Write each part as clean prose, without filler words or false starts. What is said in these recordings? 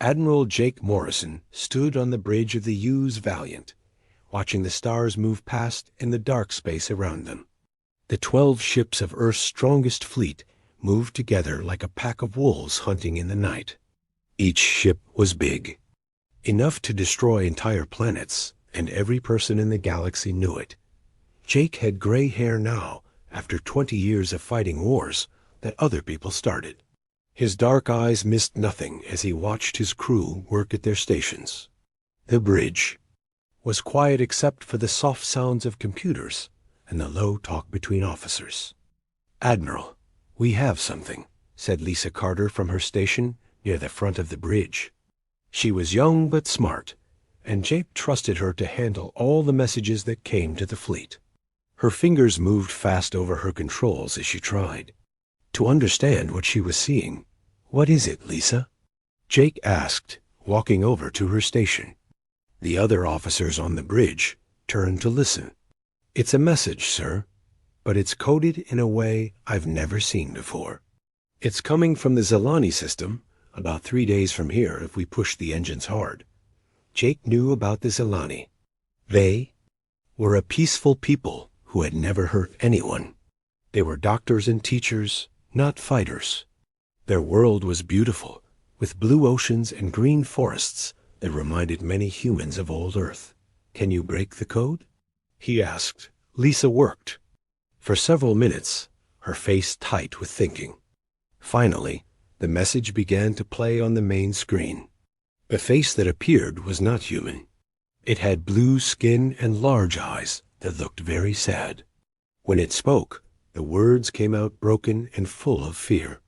Admiral Jake Morrison stood on the bridge of the U.S. Valiant, watching the stars move past in the dark space around them. The 12 ships of Earth's strongest fleet moved together like a pack of wolves hunting in the night. Each ship was big, enough to destroy entire planets, and every person in the galaxy knew it. Jake had gray hair now, after 20 years of fighting wars that other people started. His dark eyes missed nothing as he watched his crew work at their stations. The bridge was quiet except for the soft sounds of computers and the low talk between officers. "Admiral, we have something," said Lisa Carter from her station near the front of the bridge. She was young but smart, and Jake trusted her to handle all the messages that came to the fleet. Her fingers moved fast over her controls as she tried to understand what she was seeing. "What is it, Lisa?" Jake asked, walking over to her station. The other officers on the bridge turned to listen. "It's a message, sir, but it's coded in a way I've never seen before. It's coming from the Zelani system, about 3 days from here if we push the engines hard." Jake knew about the Zelani. They were a peaceful people who had never hurt anyone. They were doctors and teachers, not fighters. Their world was beautiful, with blue oceans and green forests that reminded many humans of old Earth. "Can you break the code?" he asked. Lisa worked for several minutes, her face tight with thinking. Finally, the message began to play on the main screen. The face that appeared was not human. It had blue skin and large eyes that looked very sad. When it spoke, the words came out broken and full of fear.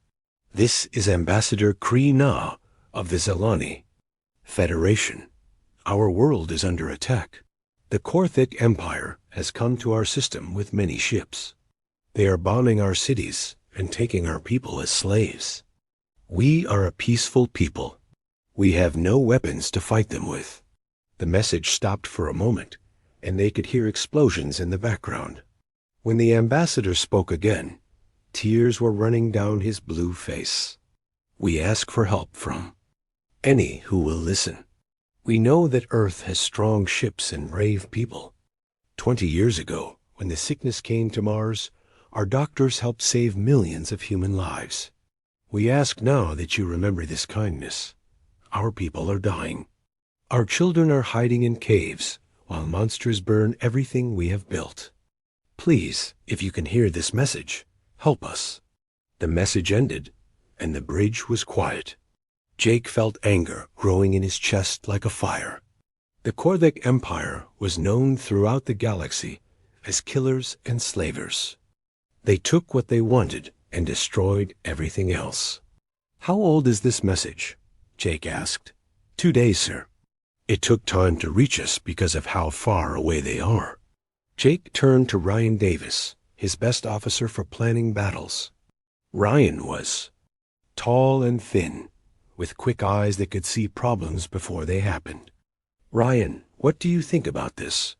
"This is Ambassador Kree-Na of the Zelani Federation. Our world is under attack. The Korthic Empire has come to our system with many ships. They are bombing our cities and taking our people as slaves. We are a peaceful people. We have no weapons to fight them with." The message stopped for a moment, and they could hear explosions in the background. When the ambassador spoke again, tears were running down his blue face. "We ask for help from any who will listen. We know that Earth has strong ships and brave people. 20 years ago, when the sickness came to Mars, our doctors helped save millions of human lives. We ask now that you remember this kindness. Our people are dying. Our children are hiding in caves while monsters burn everything we have built. Please, if you can hear this message, help us." The message ended, and the bridge was quiet. Jake felt anger growing in his chest like a fire. The Korthic Empire was known throughout the galaxy as killers and slavers. They took what they wanted and destroyed everything else. "How old is this message?" Jake asked. 2 days, sir. It took time to reach us because of how far away they are." Jake turned to Ryan Davis, his best officer for planning battles. Ryan was tall and thin, with quick eyes that could see problems before they happened. "Ryan, what do you think about this?"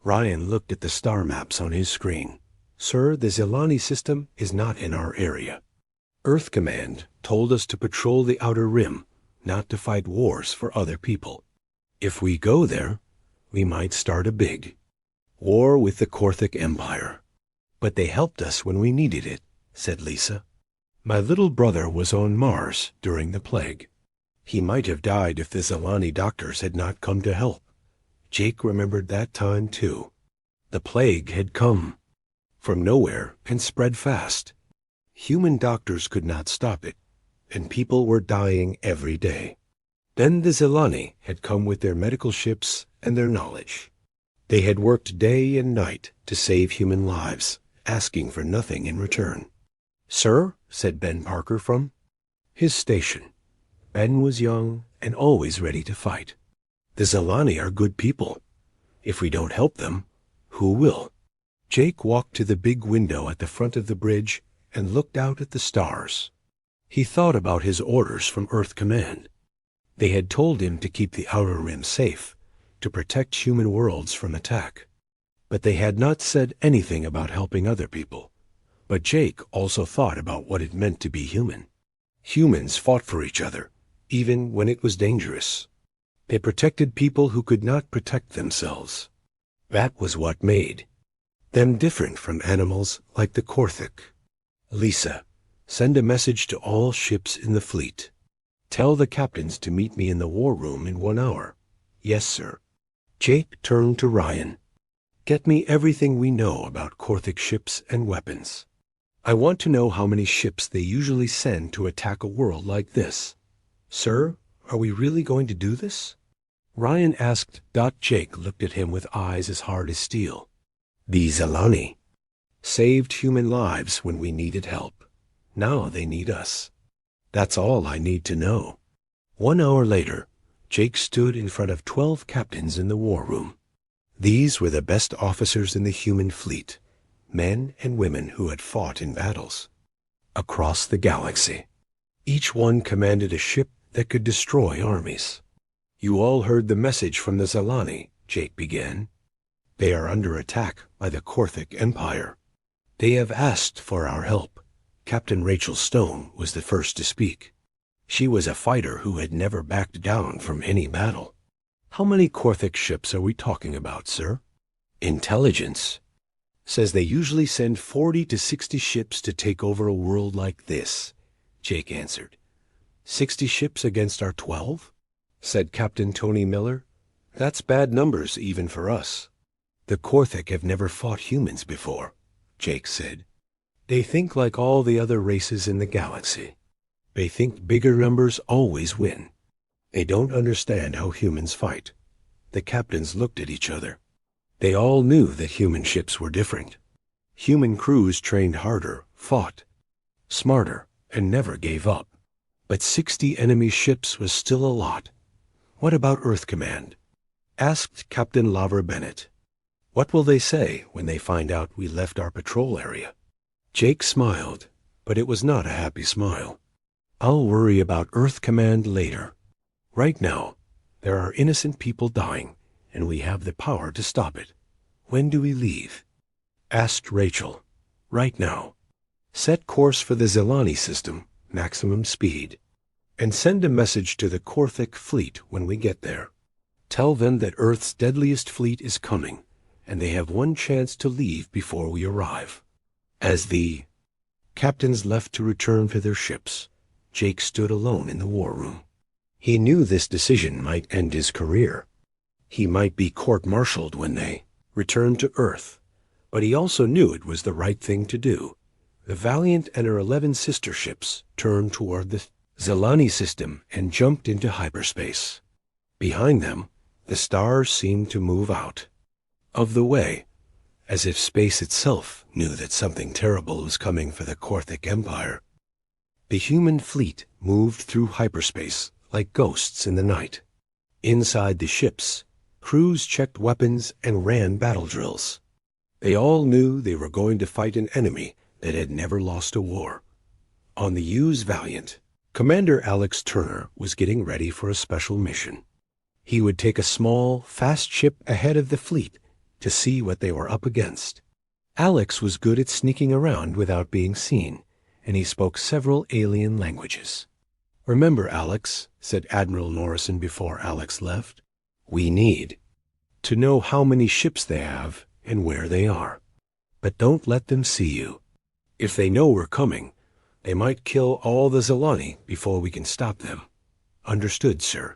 Ryan looked at the star maps on his screen. "Sir, the Zelani system is not in our area. Earth Command told us to patrol the Outer Rim, not to fight wars for other people. If we go there, we might start a big war with the Korthic Empire. But they helped us when we needed it," said Lisa. "My little brother was on Mars during the plague. He might have died if the Zelani doctors had not come to help." Jake remembered that time too. The plague had come from nowhere and spread fast. Human doctors could not stop it, and people were dying every day. Then the Zelani had come with their medical ships and their knowledge. They had worked day and night to save human lives, asking for nothing in return. "Sir," said Ben Parker from his station. Ben was young and always ready to fight. "The Zelani are good people. If we don't help them, who will?" Jake walked to the big window at the front of the bridge and looked out at the stars. He thought about his orders from Earth Command. They had told him to keep the Outer Rim safe, to protect human worlds from attack. But they had not said anything about helping other people. But Jake also thought about what it meant to be human. Humans fought for each other, even when it was dangerous. They protected people who could not protect themselves. That was what made them different from animals like the Korthik. Lisa, send a message to all ships in the fleet. Tell the captains to meet me in the war room in 1 hour. Yes, sir. Jake turned to Ryan. Get me everything we know about Korthik ships and weapons. I want to know how many ships they usually send to attack a world like this. Sir, are we really going to do this? Ryan asked. Jake looked at him with eyes as hard as steel. The Zelani saved human lives when we needed help. Now they need us. That's all I need to know. 1 hour later, Jake stood in front of 12 captains in the war room. These were the best officers in the human fleet, men and women who had fought in battles across the galaxy. Each one commanded a ship that could destroy armies. You all heard the message from the Zelani, Jake began. They are under attack by the Korthik Empire. They have asked for our help. Captain Rachel Stone was the first to speak. She was a fighter who had never backed down from any battle. How many Korthik ships are we talking about, sir? Intelligence says they usually send 40 to 60 ships to take over a world like this, Jake answered. 60 ships against our 12? Said Captain Tony Miller. That's bad numbers even for us. The Korthik have never fought humans before, Jake said. They think like all the other races in the galaxy. They think bigger numbers always win. They don't understand how humans fight. The captains looked at each other. They all knew that human ships were different. Human crews trained harder, fought smarter, and never gave up. But 60 enemy ships was still a lot. What about Earth Command? Asked Captain Laver Bennett. What will they say when they find out we left our patrol area? Jake smiled, but it was not a happy smile. I'll worry about Earth Command later. Right now, there are innocent people dying, and we have the power to stop it. When do we leave? Asked Rachel. Right now. Set course for the Zelani system, maximum speed, and send a message to the Korthik fleet when we get there. Tell them that Earth's deadliest fleet is coming, and they have one chance to leave before we arrive. As the captains left to return to their ships, Jake stood alone in the war room. He knew this decision might end his career. He might be court-martialed when they returned to Earth, but he also knew it was the right thing to do. The Valiant and her 11 sister ships turned toward the Zelani system and jumped into hyperspace. Behind them, the stars seemed to move out of the way, as if space itself knew that something terrible was coming for the Korthik Empire. The human fleet moved through hyperspace like ghosts in the night. Inside the ships, crews checked weapons and ran battle drills. They all knew they were going to fight an enemy that had never lost a war. On the U's Valiant, Commander Alex Turner was getting ready for a special mission. He would take a small, fast ship ahead of the fleet to see what they were up against. Alex was good at sneaking around without being seen, and he spoke several alien languages. Remember, Alex, said Admiral Norrison before Alex left, we need to know how many ships they have and where they are. But don't let them see you. If they know we're coming, they might kill all the Zelani before we can stop them. Understood, sir.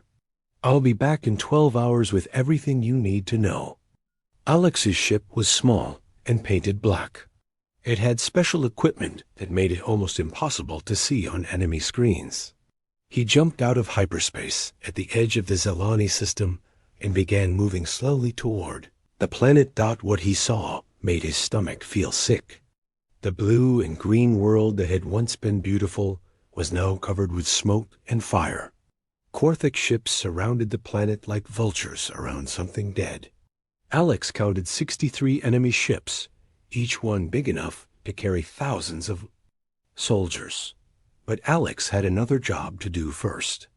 I'll be back in 12 hours with everything you need to know. Alex's ship was small and painted black. It had special equipment that made it almost impossible to see on enemy screens. He jumped out of hyperspace at the edge of the Zelani system and began moving slowly toward the planet. What he saw made his stomach feel sick. The blue and green world that had once been beautiful was now covered with smoke and fire. Korthik ships surrounded the planet like vultures around something dead. Alex counted 63 enemy ships, each one big enough to carry thousands of soldiers. But Alex had another job to do first.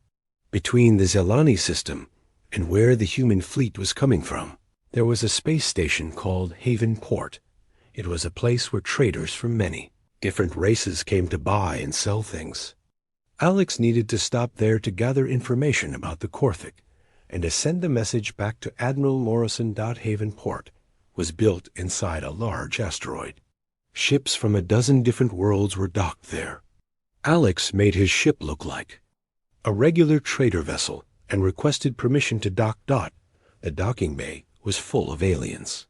Between the Zelani system and where the human fleet was coming from, there was a space station called Haven Port. It was a place where traders from many different races came to buy and sell things. Alex needed to stop there to gather information about the Corthic, and to send the message back to Admiral Morrison. Havenport was built inside a large asteroid. Ships from a dozen different worlds were docked there. Alex made his ship look like a regular trader vessel and requested permission to dock. The docking bay was full of aliens.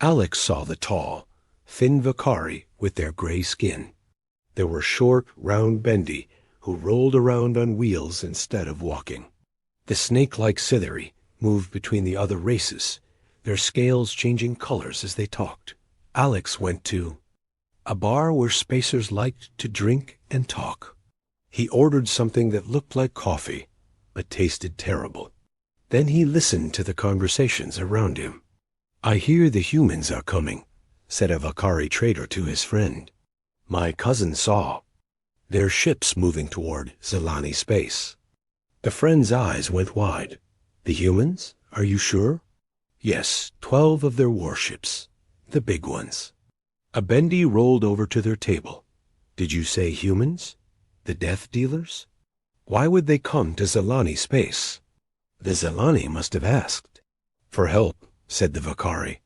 Alex saw the tall, thin Vakari with their gray skin. There were short, round Bendi who rolled around on wheels instead of walking. The snake-like Scytheri moved between the other races, their scales changing colors as they talked. Alex went to a bar where spacers liked to drink and talk. He ordered something that looked like coffee, but tasted terrible. Then he listened to the conversations around him. "I hear the humans are coming," said a Vakari trader to his friend. "My cousin saw their ships moving toward Zelani space." The friend's eyes went wide. "The humans? Are you sure?" "Yes, 12 of their warships. The big ones." A Bendi rolled over to their table. "Did you say humans? The death dealers? Why would they come to Zelani space?" "The Zelani must have asked for help," said the Vakari.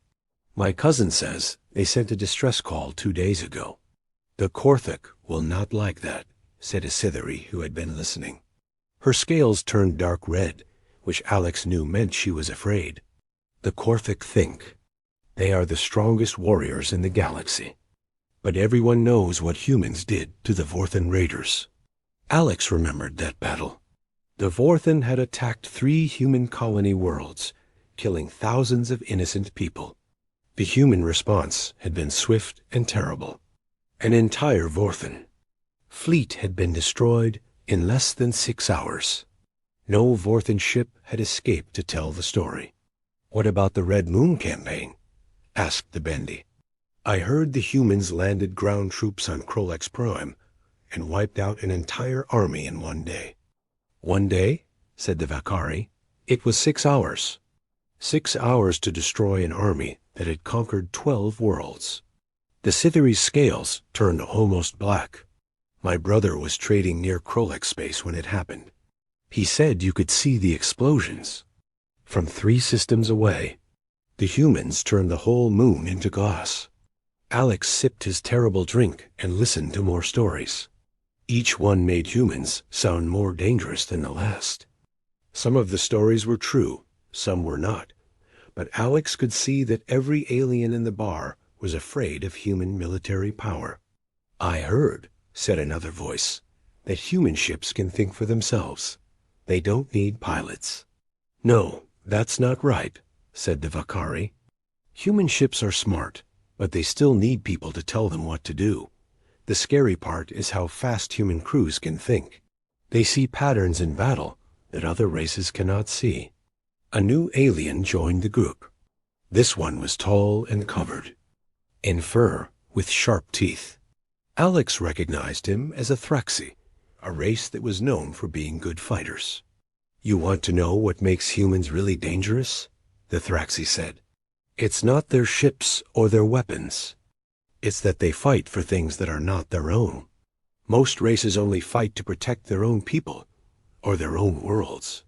"My cousin says they sent a distress call 2 days ago." "The Corthic will not like that," said a Scytheri who had been listening. Her scales turned dark red, which Alex knew meant she was afraid. "The Corthic think they are the strongest warriors in the galaxy. But everyone knows what humans did to the Vorthan raiders." Alex remembered that battle. The Vorthan had attacked 3 human colony worlds, killing thousands of innocent people. The human response had been swift and terrible. An entire Vorthan fleet had been destroyed in less than 6 hours. No Vorthan ship had escaped to tell the story. "What about the Red Moon campaign?" asked the Bendi. "I heard the humans landed ground troops on Krolex Prime and wiped out an entire army in 1 day." "1 day?" said the Vakari. "It was 6 hours. 6 hours to destroy an army that had conquered 12 worlds." The Scytheri's scales turned almost black. "My brother was trading near Krolex space when it happened. He said you could see the explosions from 3 systems away. The humans turned the whole moon into glass." Alex sipped his terrible drink and listened to more stories. Each one made humans sound more dangerous than the last. Some of the stories were true, some were not, but Alex could see that every alien in the bar was afraid of human military power. "I heard," said another voice, "that human ships can think for themselves. They don't need pilots." "No, that's not right," said the Vakari. "Human ships are smart, but they still need people to tell them what to do. The scary part is how fast human crews can think. They see patterns in battle that other races cannot see." A new alien joined the group. This one was tall and covered in fur with sharp teeth. Alex recognized him as a Thraxi, a race that was known for being good fighters. "You want to know what makes humans really dangerous?" the Thraxi said. "It's not their ships or their weapons. It's that they fight for things that are not their own. Most races only fight to protect their own people or their own worlds.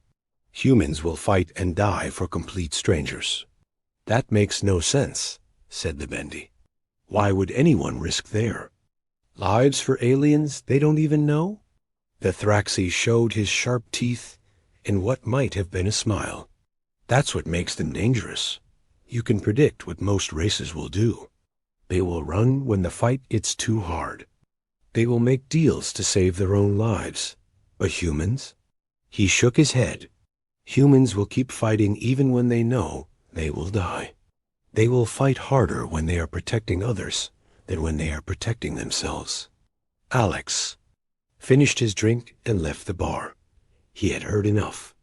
Humans will fight and die for complete strangers." "That makes no sense," said the Bendi. "Why would anyone risk their lives for aliens they don't even know?" The Thraxi showed his sharp teeth in what might have been a smile. "That's what makes them dangerous. You can predict what most races will do. They will run when the fight gets too hard. They will make deals to save their own lives. But humans?" He shook his head. "Humans will keep fighting even when they know they will die. They will fight harder when they are protecting others than when they are protecting themselves." Alex finished his drink and left the bar. He had heard enough.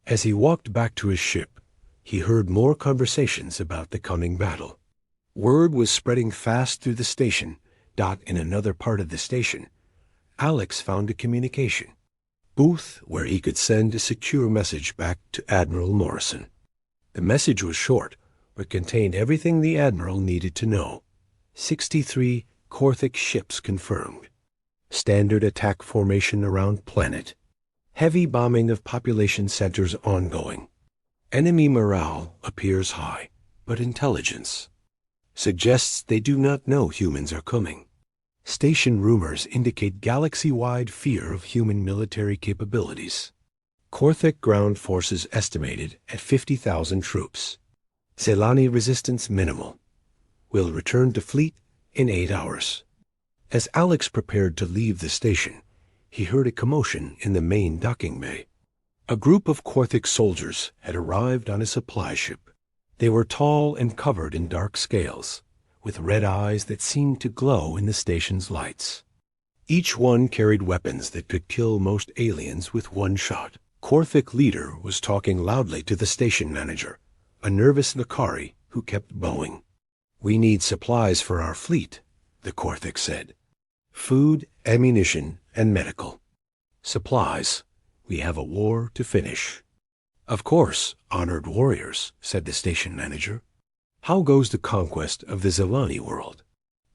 As he walked back to his ship, he heard more conversations about the coming battle. Word was spreading fast through the station. In another part of the station, Alex found a communication booth where he could send a secure message back to Admiral Morrison. The message was short, but contained everything the Admiral needed to know. 63 Corthic ships confirmed. Standard attack formation around planet. Heavy bombing of population centers ongoing. Enemy morale appears high, but intelligence suggests they do not know humans are coming. Station rumors indicate galaxy-wide fear of human military capabilities. Korthic ground forces estimated at 50,000 troops. Zelani resistance minimal. Will return to fleet in 8 hours. As Alex prepared to leave the station, he heard a commotion in the main docking bay. A group of Korthic soldiers had arrived on a supply ship. They were tall and covered in dark scales, with red eyes that seemed to glow in the station's lights. Each one carried weapons that could kill most aliens with one shot. Korthic leader was talking loudly to the station manager, a nervous Nakari who kept bowing. "We need supplies for our fleet," the Korthic said. "Food, ammunition, and medical." "Supplies. We have a war to finish." "Of course, honored warriors," said the station manager. "How goes the conquest of the Zelani world?"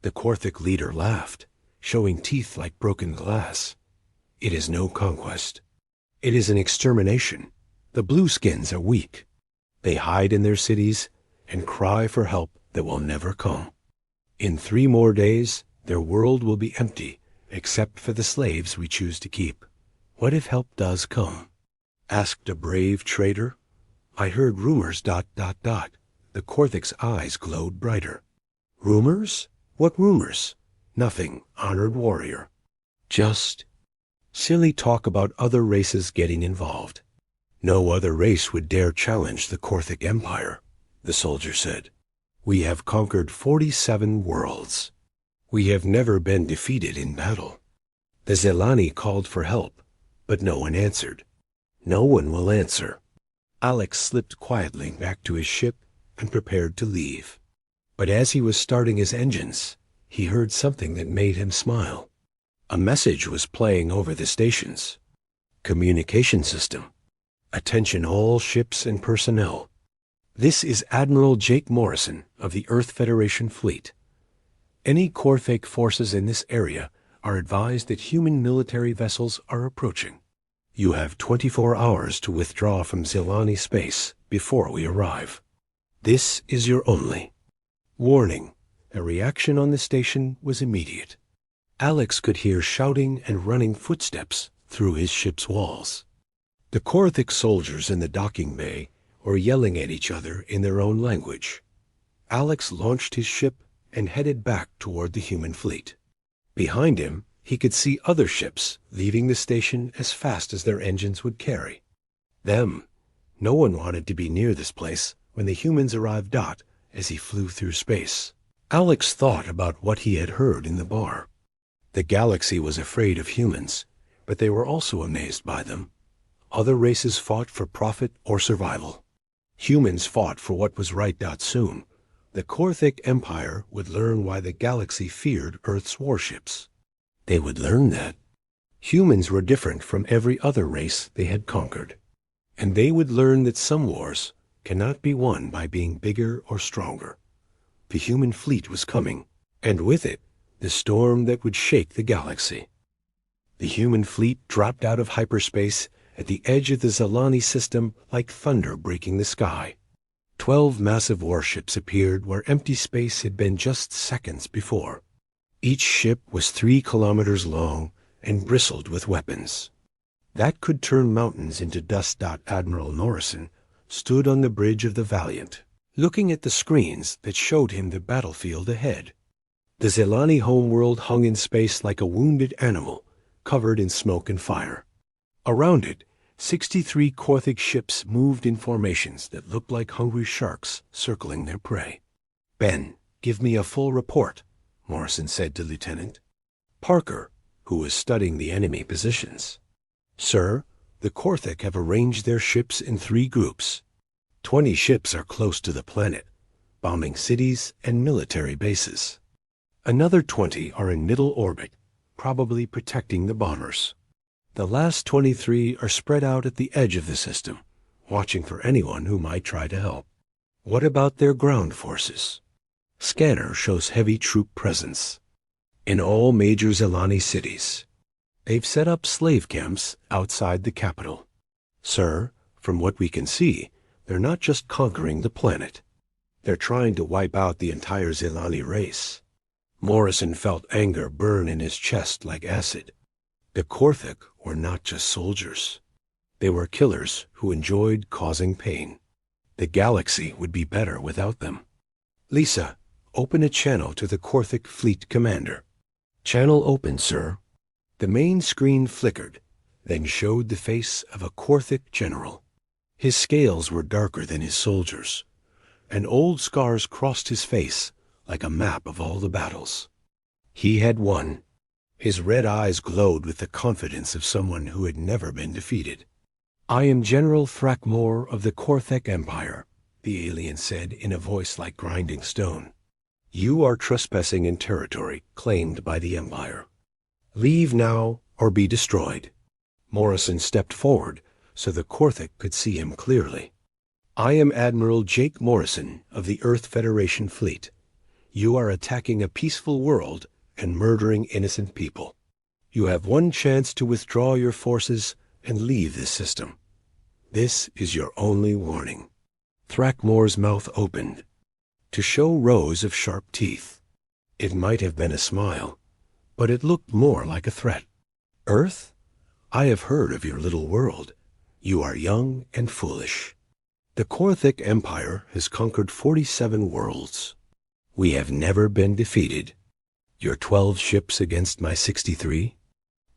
The Korthic leader laughed, showing teeth like broken glass. "It is no conquest. It is an extermination. The blueskins are weak. They hide in their cities and cry for help that will never come. In 3 more days, their world will be empty, except for the slaves we choose to keep. What if help does come?" asked a brave trader. "I heard rumors, ... The Korthic's eyes glowed brighter. "Rumors? What rumors?" "Nothing, honored warrior. Just silly talk about other races getting involved." "No other race would dare challenge the Korthic Empire," the soldier said. "We have conquered 47 worlds. We have never been defeated in battle." The Zelani called for help, but no one answered. No one will answer. Alex slipped quietly back to his ship and prepared to leave. But as he was starting his engines, he heard something that made him smile. A message was playing over the stations. "Communication system. Attention all ships and personnel. This is Admiral Jake Morrison of the Earth Federation Fleet. Any Korthic forces in this area are advised that human military vessels are approaching. You have 24 hours to withdraw from Zelani space before we arrive. This is your only warning." A reaction on the station was immediate. Alex could hear shouting and running footsteps through his ship's walls. The Korthic soldiers in the docking bay were yelling at each other in their own language. Alex launched his ship and headed back toward the human fleet. Behind him, he could see other ships leaving the station as fast as their engines would carry them. No one wanted to be near this place when the humans arrived as he flew through space. Alex thought about what he had heard in the bar. The galaxy was afraid of humans, but they were also amazed by them. Other races fought for profit or survival. Humans fought for what was right. Soon, the Korthic Empire would learn why the galaxy feared Earth's warships. They would learn that humans were different from every other race they had conquered. And they would learn that some wars cannot be won by being bigger or stronger. The human fleet was coming, and with it, the storm that would shake the galaxy. The human fleet dropped out of hyperspace at the edge of the Zelani system like thunder breaking the sky. 12 massive warships appeared where empty space had been just seconds before. Each ship was 3 kilometers long and bristled with weapons that could turn mountains into dust. Admiral Morrison stood on the bridge of the Valiant, looking at the screens that showed him the battlefield ahead. The Zelani homeworld hung in space like a wounded animal, covered in smoke and fire. Around it, 63 Korthic ships moved in formations that looked like hungry sharks circling their prey. "Ben, give me a full report," Morrison said to Lieutenant Parker, who was studying the enemy positions. "Sir, the Korthic have arranged their ships in 3 groups. 20 ships are close to the planet, bombing cities and military bases. Another 20 are in middle orbit, probably protecting the bombers. The last 23 are spread out at the edge of the system, watching for anyone who might try to help." "What about their ground forces?" "Scanner shows heavy troop presence." in all major Zelani cities. They've set up slave camps outside the capital. Sir, from what we can see, they're not just conquering the planet. They're trying to wipe out the entire Zelani race. Morrison felt anger burn in his chest like acid. The Korthik were not just soldiers. They were killers who enjoyed causing pain. The galaxy would be better without them. Lisa, open a channel to the Korthik fleet commander. Channel open, sir. The main screen flickered, then showed the face of a Korthik general. His scales were darker than his soldiers, and old scars crossed his face like a map of all the battles. He had won. His red eyes glowed with the confidence of someone who had never been defeated. I am General Thrakmor of the Korthik Empire, the alien said in a voice like grinding stone. You are trespassing in territory claimed by the Empire. Leave now or be destroyed. Morrison stepped forward so the Korthik could see him clearly. I am Admiral Jake Morrison of the Earth Federation Fleet. You are attacking a peaceful world and murdering innocent people. You have one chance to withdraw your forces and leave this system. This is your only warning. Thrakmor's mouth opened to show rows of sharp teeth. It might have been a smile, but it looked more like a threat. Earth, I have heard of your little world. You are young and foolish. The Korthik Empire has conquered 47 worlds. We have never been defeated. Your 12 ships against my 63?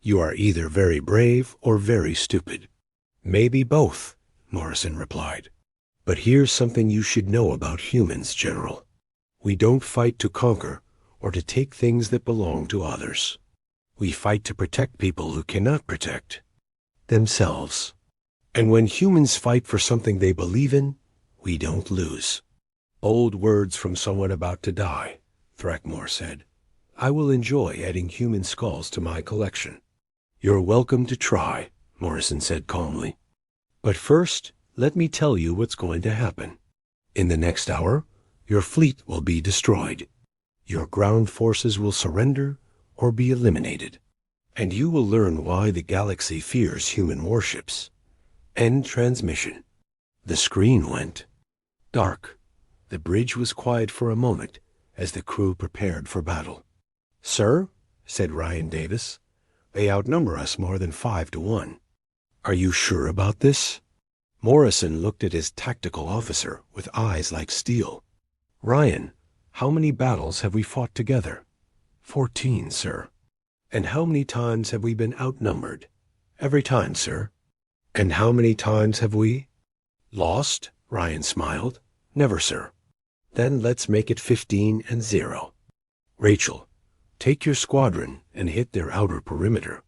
You are either very brave or very stupid. Maybe both, Morrison replied. But here's something you should know about humans, General. We don't fight to conquer or to take things that belong to others. We fight to protect people who cannot protect themselves. And when humans fight for something they believe in, we don't lose. Old words from someone about to die, Thrakmor said. I will enjoy adding human skulls to my collection. You're welcome to try, Morrison said calmly. But first, let me tell you what's going to happen. In the next hour, your fleet will be destroyed. Your ground forces will surrender or be eliminated. And you will learn why the galaxy fears human warships. End transmission. The screen went dark. The bridge was quiet for a moment as the crew prepared for battle. Sir, said Ryan Davis, they outnumber us more than 5-1. Are you sure about this? Morrison looked at his tactical officer with eyes like steel. Ryan, how many battles have we fought together? 14, sir. And how many times have we been outnumbered? Every time, sir. And how many times have we lost? Ryan smiled. Never, sir. Then let's make it 15-0. Rachel, take your squadron and hit their outer perimeter.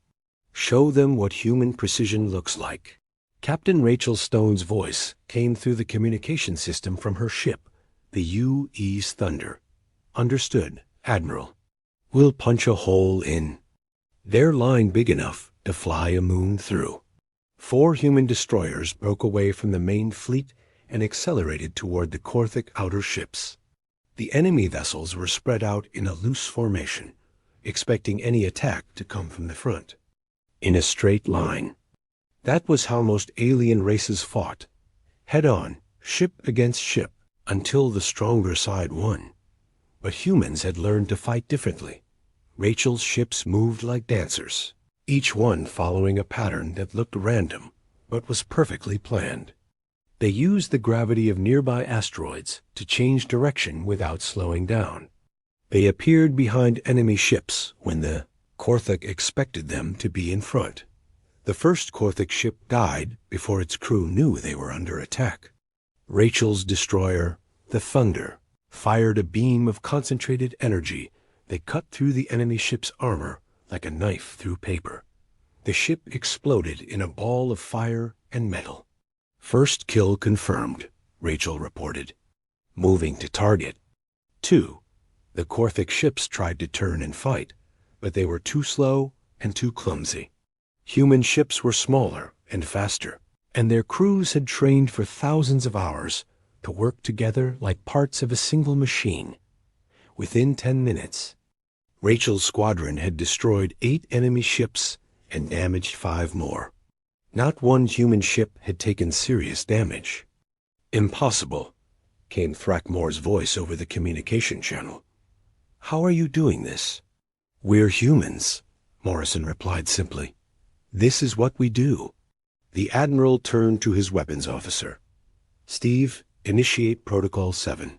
Show them what human precision looks like. Captain Rachel Stone's voice came through the communication system from her ship, the U.E.'s Thunder. Understood, Admiral. We'll punch a hole in their line big enough to fly a moon through. 4 human destroyers broke away from the main fleet and accelerated toward the Korthik outer ships. The enemy vessels were spread out in a loose formation, expecting any attack to come from the front. In a straight line. That was how most alien races fought. Head-on, ship against ship, until the stronger side won. But humans had learned to fight differently. Rachel's ships moved like dancers, each one following a pattern that looked random, but was perfectly planned. They used the gravity of nearby asteroids to change direction without slowing down. They appeared behind enemy ships when the Korthik expected them to be in front. The first Korthik ship died before its crew knew they were under attack. Rachel's destroyer, the Thunder, fired a beam of concentrated energy that cut through the enemy ship's armor like a knife through paper. The ship exploded in a ball of fire and metal. First kill confirmed, Rachel reported. Moving to target. 2. The Korthik ships tried to turn and fight, but they were too slow and too clumsy. Human ships were smaller and faster, and their crews had trained for thousands of hours to work together like parts of a single machine. Within 10 minutes, Rachel's squadron had destroyed 8 enemy ships and damaged 5 more. Not one human ship had taken serious damage. "Impossible," came Thrackmore's voice over the communication channel. "How are you doing this?" "We're humans," Morrison replied simply. "This is what we do." The Admiral turned to his weapons officer. "Steve, initiate Protocol 7.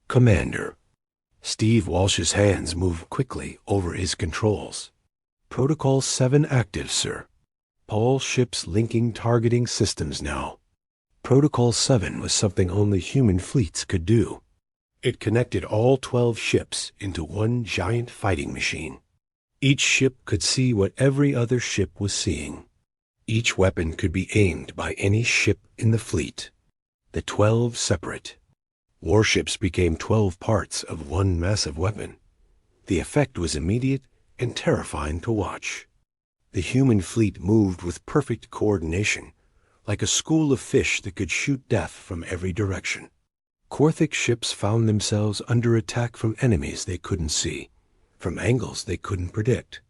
"Commander." Steve Walsh's hands moved quickly over his controls. "Protocol 7 active, sir. All ships linking targeting systems now." Protocol 7 was something only human fleets could do. It connected all 12 ships into one giant fighting machine. Each ship could see what every other ship was seeing. Each weapon could be aimed by any ship in the fleet. The 12 separate. Warships became 12 parts of one massive weapon. The effect was immediate and terrifying to watch. The human fleet moved with perfect coordination, like a school of fish that could shoot death from every direction. Korthic ships found themselves under attack from enemies they couldn't see, from angles they couldn't predict.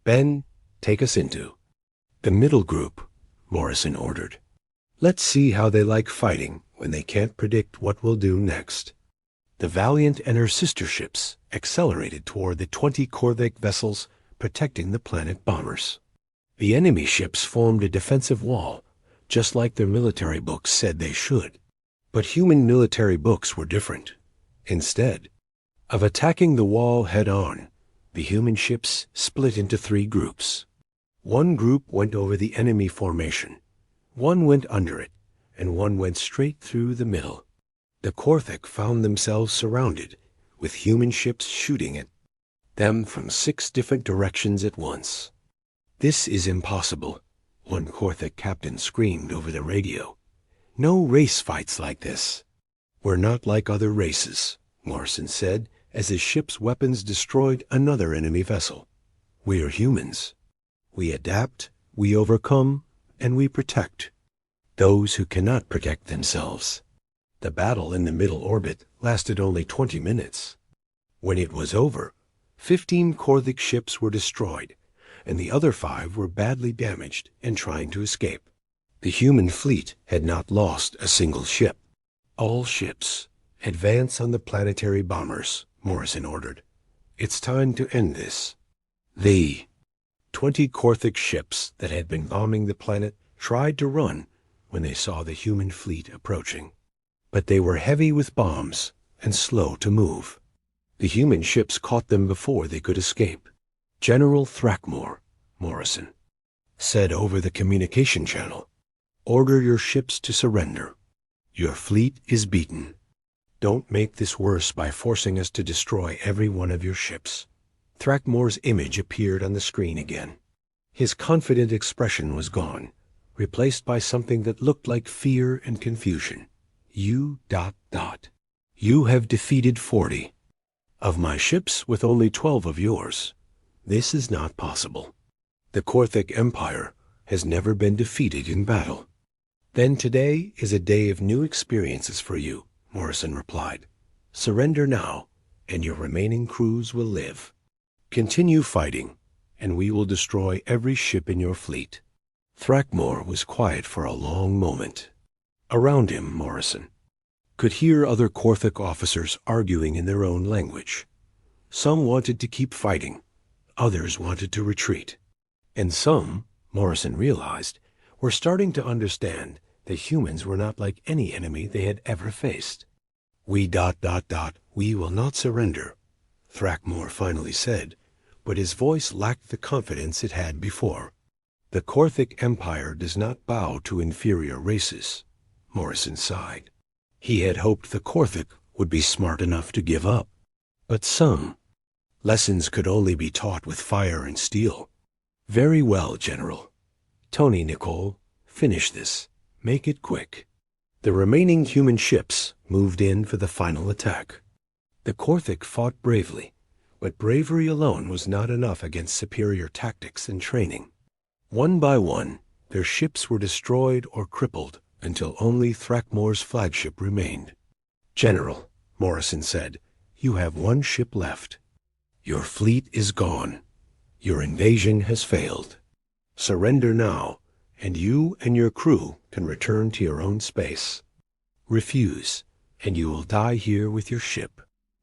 "Ben, take us into." "The middle group," Morrison ordered. "Let's see how they like fighting when they can't predict what we'll do next." The Valiant and her sister ships accelerated toward the 20 Korthic vessels protecting the planet bombers. The enemy ships formed a defensive wall, just like their military books said they should. But human military books were different. Instead of attacking the wall head-on, the human ships split into 3 groups. One group went over the enemy formation, one went under it, and one went straight through the middle. The Korthic found themselves surrounded, with human ships shooting at them from 6 different directions at once. "This is impossible," one Korthic captain screamed over the radio. "No race fights like this." "We're not like other races," Morrison said, as his ship's weapons destroyed another enemy vessel. "We're humans. We adapt, we overcome, and we protect those who cannot protect themselves." The battle in the middle orbit lasted only 20 minutes. When it was over, 15 Korthic ships were destroyed, and the other 5 were badly damaged and trying to escape. The human fleet had not lost a single ship. "All ships, advance on the planetary bombers," Morrison ordered. "It's time to end this." The 20 Korthic ships that had been bombing the planet tried to run when they saw the human fleet approaching. But they were heavy with bombs and slow to move. The human ships caught them before they could escape. "General Thrackmore," Morrison said over the communication channel, "order your ships to surrender. Your fleet is beaten. Don't make this worse by forcing us to destroy every one of your ships." Thrackmore's image appeared on the screen again. His confident expression was gone, replaced by something that looked like fear and confusion. "You ... You have defeated 40 of my ships with only 12 of yours. This is not possible. The Korthic Empire has never been defeated in battle." "Then today is a day of new experiences for you," Morrison replied. "Surrender now, and your remaining crews will live. Continue fighting, and we will destroy every ship in your fleet." Thrackmore was quiet for a long moment. Around him, Morrison could hear other Korthic officers arguing in their own language. Some wanted to keep fighting, others wanted to retreat. And some, Morrison realized, were starting to understand that humans were not like any enemy they had ever faced. "We ... we will not surrender," Thrackmore finally said, but his voice lacked the confidence it had before. "The Korthic Empire does not bow to inferior races," Morrison sighed. He had hoped the Korthic would be smart enough to give up. But some lessons could only be taught with fire and steel. "Very well, General. Tony, Nicole, finish this. Make it quick." The remaining human ships moved in for the final attack. The Korthic fought bravely, but bravery alone was not enough against superior tactics and training. One by one, their ships were destroyed or crippled until only Thrackmore's flagship remained. "General," Morrison said, "you have one ship left." Your fleet is gone. Your invasion has failed. Surrender now, and you and your crew can return to your own space. Refuse, and you will die here with your ship."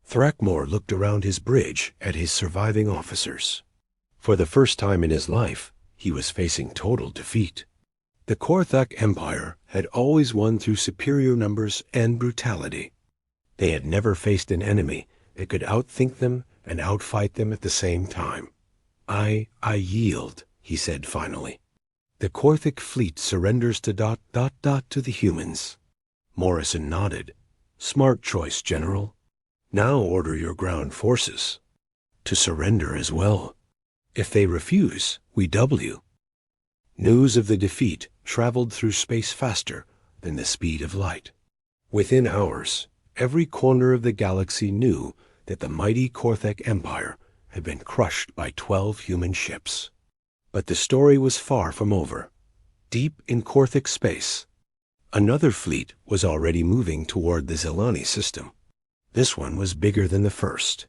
Thrakmor looked around his bridge at his surviving officers. For the first time in his life, he was facing total defeat. The Korthak Empire had always won through superior numbers and brutality. They had never faced an enemy that could outthink them and outfight them at the same time. I yield," he said finally. "The Korthak fleet surrenders to ... to the humans." Morrison nodded. "Smart choice, General. Now order your ground forces to surrender as well. If they refuse, we double you." News of the defeat traveled through space faster than the speed of light. Within hours, every corner of the galaxy knew that the mighty Korthak Empire had been crushed by 12 human ships. But the story was far from over. Deep in Korthak space, another fleet was already moving toward the Zelani system. This one was bigger than the first.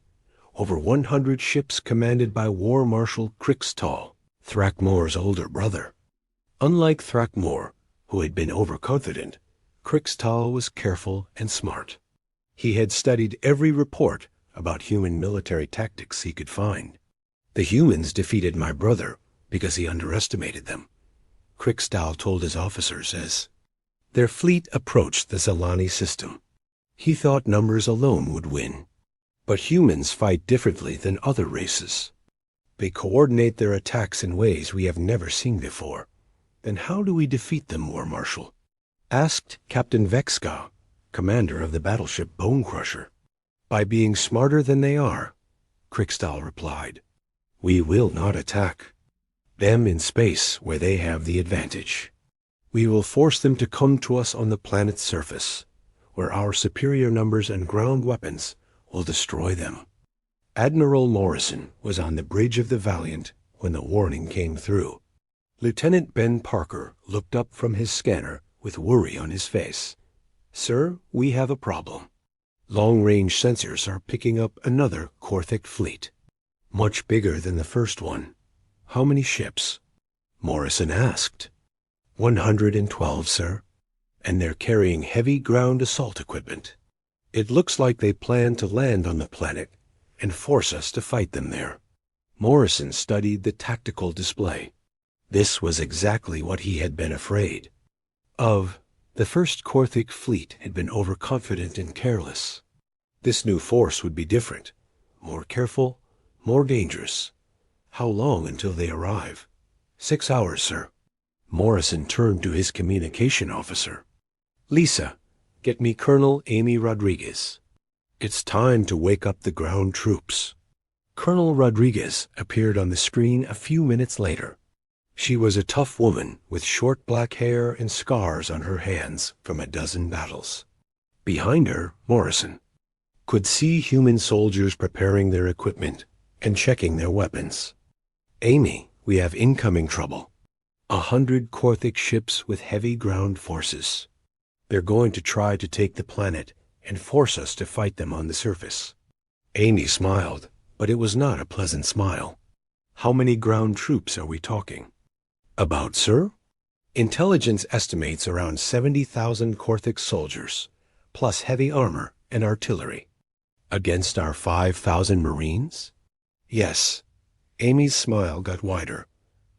Over 100 ships commanded by War Marshal Krixtal, Thrakmor's older brother. Unlike Thrakmor, who had been overconfident, Krixtal was careful and smart. He had studied every report about human military tactics he could find. "The humans defeated my brother because he underestimated them," Krixtal told his officers as their fleet approached the Zelani system. He thought numbers alone would win. But humans fight differently than other races. They coordinate their attacks in ways we have never seen before. "Then how do we defeat them, War Marshal?" asked Captain Vexka, commander of the battleship Bone Crusher. "By being smarter than they are," Krixtal replied. "We will not attack them in space where they have the advantage. We will force them to come to us on the planet's surface, where our superior numbers and ground weapons will destroy them." Admiral Morrison was on the bridge of the Valiant when the warning came through. Lieutenant Ben Parker looked up from his scanner with worry on his face. "Sir, we have a problem. Long-range sensors are picking up another Korthak fleet, much bigger than the first one." "How many ships?" Morrison asked. 112, sir. And they're carrying heavy ground assault equipment. It looks like they plan to land on the planet and force us to fight them there." Morrison studied the tactical display. This was exactly what he had been afraid of. The first Korthak fleet had been overconfident and careless. This new force would be different, more careful, more dangerous. "How long until they arrive?" 6 hours, sir." Morrison turned to his communication officer. "Lisa, get me Colonel Amy Rodriguez. It's time to wake up the ground troops." Colonel Rodriguez appeared on the screen a few minutes later. She was a tough woman with short black hair and scars on her hands from a dozen battles. Behind her, Morrison could see human soldiers preparing their equipment and checking their weapons. "Amy, we have incoming trouble. 100 Korthak ships with heavy ground forces. They're going to try to take the planet and force us to fight them on the surface." Amy smiled, but it was not a pleasant smile. "How many ground troops are we talking about, sir?" "Intelligence estimates around 70,000 Korthak soldiers, plus heavy armor and artillery." "Against our 5,000 Marines?" "Yes." Amy's smile got wider.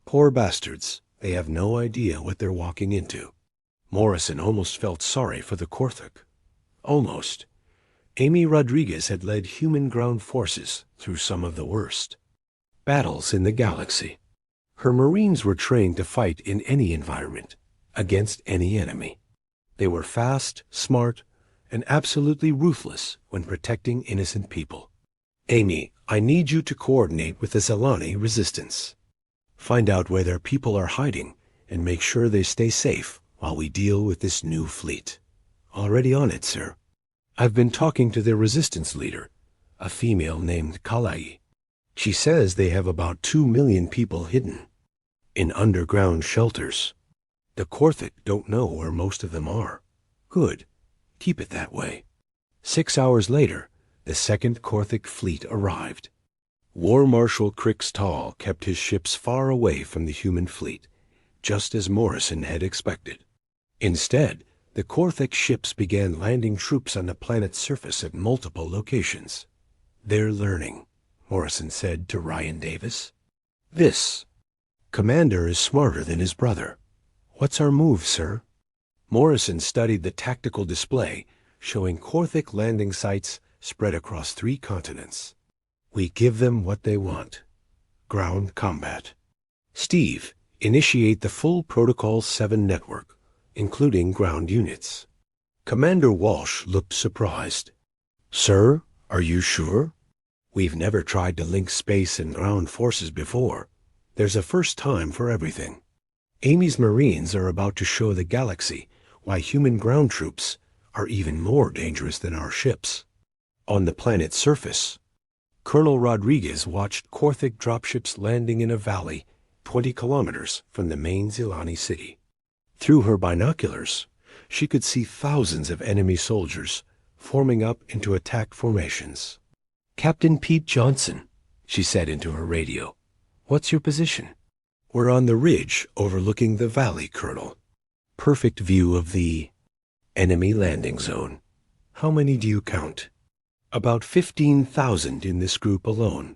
"Poor bastards, they have no idea what they're walking into." Morrison almost felt sorry for the Korthak. Almost. Amy Rodriguez had led human ground forces through some of the worst battles in the galaxy. Her Marines were trained to fight in any environment, against any enemy. They were fast, smart, and absolutely ruthless when protecting innocent people. "Amy, I need you to coordinate with the Zelani resistance. Find out where their people are hiding and make sure they stay safe while we deal with this new fleet." "Already on it, sir." "I've been talking to their resistance leader, a female named Kalai. She says they have about 2 million people hidden in underground shelters. The Korthak don't know where most of them are." "Good. Keep it that way." 6 hours later, the second Korthak fleet arrived. War Marshal Crix Tall kept his ships far away from the human fleet, just as Morrison had expected. Instead, the Korthik ships began landing troops on the planet's surface at multiple locations. "They're learning," Morrison said to Ryan Davis. "This commander is smarter than his brother. What's our move, sir?" Morrison studied the tactical display, showing Korthik landing sites spread across 3 continents. "We give them what they want. Ground combat. Steve, initiate the full Protocol 7 network, including ground units." Commander Walsh looked surprised. "Sir, are you sure? We've never tried to link space and ground forces before. There's a first time for everything. Amy's Marines are about to show the galaxy why human ground troops are even more dangerous than our ships." On the planet's surface, Colonel Rodriguez watched Korthik dropships landing in a valley 20 kilometers from the main Zelani city. Through her binoculars, she could see thousands of enemy soldiers forming up into attack formations. "Captain Pete Johnson," she said into her radio. "What's your position?" "We're on the ridge overlooking the valley, Colonel. Perfect view of the enemy landing zone. How many do you count?" "About 15,000 in this group alone.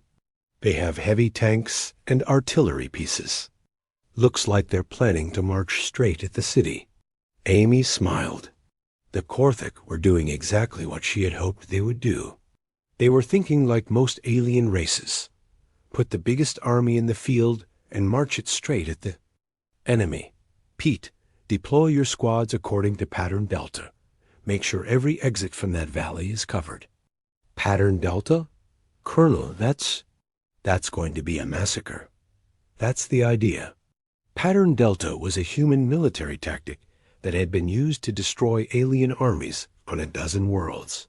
They have heavy tanks and artillery pieces. Looks like they're planning to march straight at the city." Amy smiled. The Korthik were doing exactly what she had hoped they would do. They were thinking like most alien races. Put the biggest army in the field and march it straight at the enemy. "Pete, deploy your squads according to Pattern Delta. Make sure every exit from that valley is covered." "Pattern Delta? Colonel, that's going to be a massacre." "That's the idea." Pattern Delta was a human military tactic that had been used to destroy alien armies on a dozen worlds.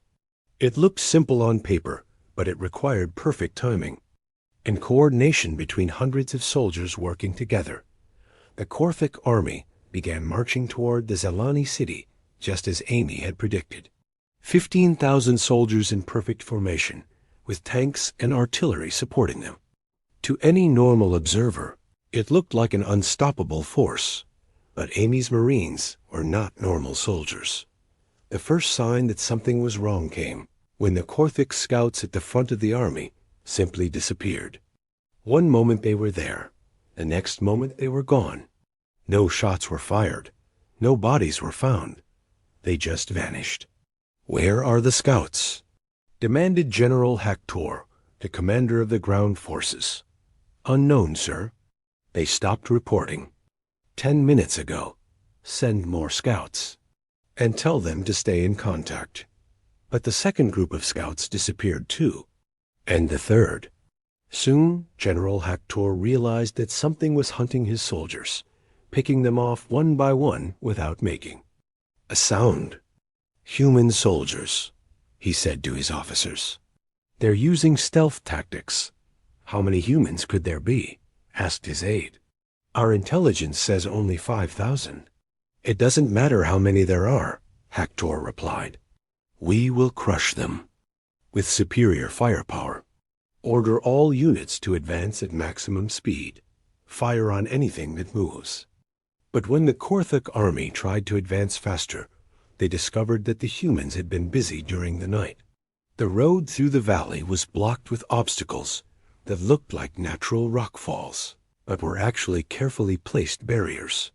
It looked simple on paper, but it required perfect timing and coordination between hundreds of soldiers working together. The Korthik army began marching toward the Zelani city, just as Amy had predicted. 15,000 soldiers in perfect formation, with tanks and artillery supporting them. To any normal observer, it looked like an unstoppable force, but Amy's Marines were not normal soldiers. The first sign that something was wrong came when the Korthik scouts at the front of the army simply disappeared. One moment they were there, the next moment they were gone. No shots were fired, no bodies were found. They just vanished. "Where are the scouts?" demanded General Hector, the commander of the ground forces. "Unknown, sir. They stopped reporting 10 minutes ago. Send more scouts. And tell them to stay in contact." But the second group of scouts disappeared too. And the third. Soon, General Hector realized that something was hunting his soldiers, picking them off one by one without making a sound. "Human soldiers," he said to his officers. "They're using stealth tactics." "How many humans could there be?" asked his aide. "Our intelligence says only 5,000. "It doesn't matter how many there are," Hector replied. "We will crush them with superior firepower. Order all units to advance at maximum speed. Fire on anything that moves." But when the Korthik army tried to advance faster, they discovered that the humans had been busy during the night. The road through the valley was blocked with obstacles that looked like natural rock falls, but were actually carefully placed barriers.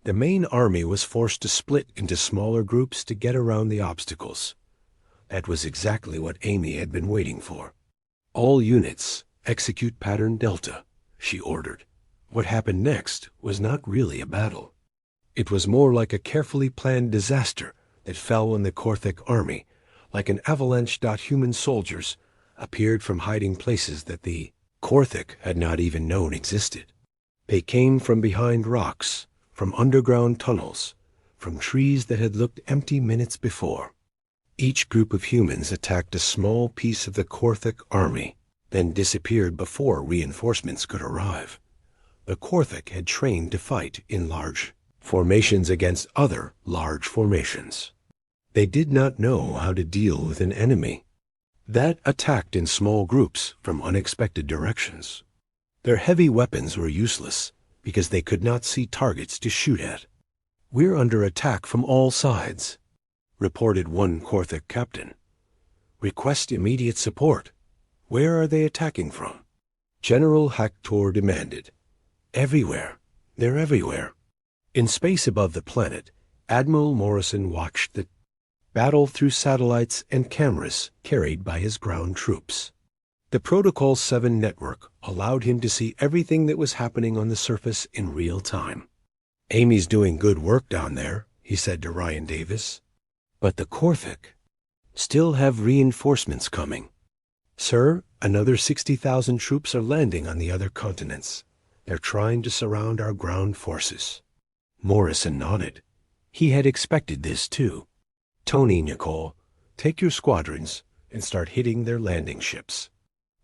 The main army was forced to split into smaller groups to get around the obstacles. That was exactly what Amy had been waiting for. "All units, execute Pattern Delta," she ordered. What happened next was not really a battle. It was more like a carefully planned disaster that fell on the Korthik army, like an avalanche. Human soldiers appeared from hiding places that the Korthik had not even known existed. They came from behind rocks, from underground tunnels, from trees that had looked empty minutes before. Each group of humans attacked a small piece of the Korthik army, then disappeared before reinforcements could arrive. The Korthik had trained to fight in large formations against other large formations. They did not know how to deal with an enemy. that attacked in small groups from unexpected directions. Their heavy weapons were useless because they could not see targets to shoot at. "We're under attack from all sides," reported one Korthik captain. "Request immediate support." "Where are they attacking from?" General Hector demanded. "Everywhere. They're everywhere." In space above the planet, Admiral Morrison watched the battle through satellites and cameras carried by his ground troops. The Protocol 7 network allowed him to see everything that was happening on the surface in real time. "Amy's doing good work down there," he said to Ryan Davis. "But the Korthik still have reinforcements coming." "Sir, another 60,000 troops are landing on the other continents. They're trying to surround our ground forces." Morrison nodded. He had expected this too. "Tony, Nicole, take your squadrons and start hitting their landing ships.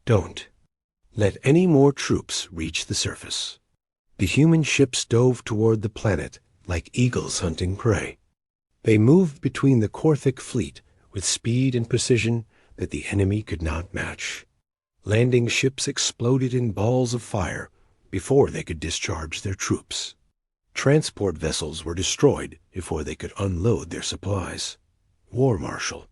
Don't let any more troops reach the surface." The human ships dove toward the planet like eagles hunting prey. They moved between the Korthik fleet with speed and precision that the enemy could not match. Landing ships exploded in balls of fire before they could discharge their troops. Transport vessels were destroyed before they could unload their supplies. War Marshal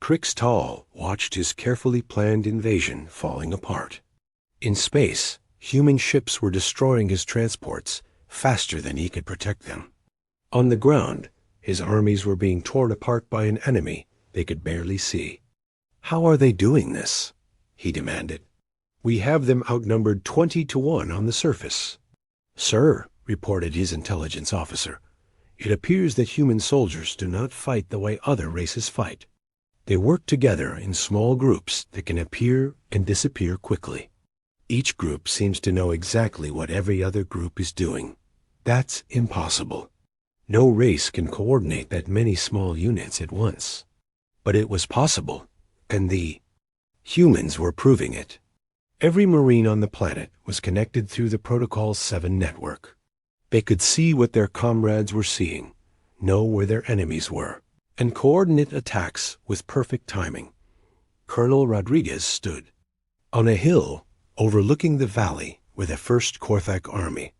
Krixtal watched his carefully planned invasion falling apart. In space, human ships were destroying his transports faster than he could protect them. On the ground, his armies were being torn apart by an enemy they could barely see. "How are they doing this?" he demanded. "We have them outnumbered 20-1 on the surface." "Sir," reported his intelligence officer, "it appears that human soldiers do not fight the way other races fight. They work together in small groups that can appear and disappear quickly. Each group seems to know exactly what every other group is doing. That's impossible. No race can coordinate that many small units at once. But it was possible, and the humans were proving it." Every Marine on the planet was connected through the Protocol 7 network. They could see what their comrades were seeing, know where their enemies were, and coordinate attacks with perfect timing. Colonel Rodriguez stood on a hill overlooking the valley with the First Korthak Army.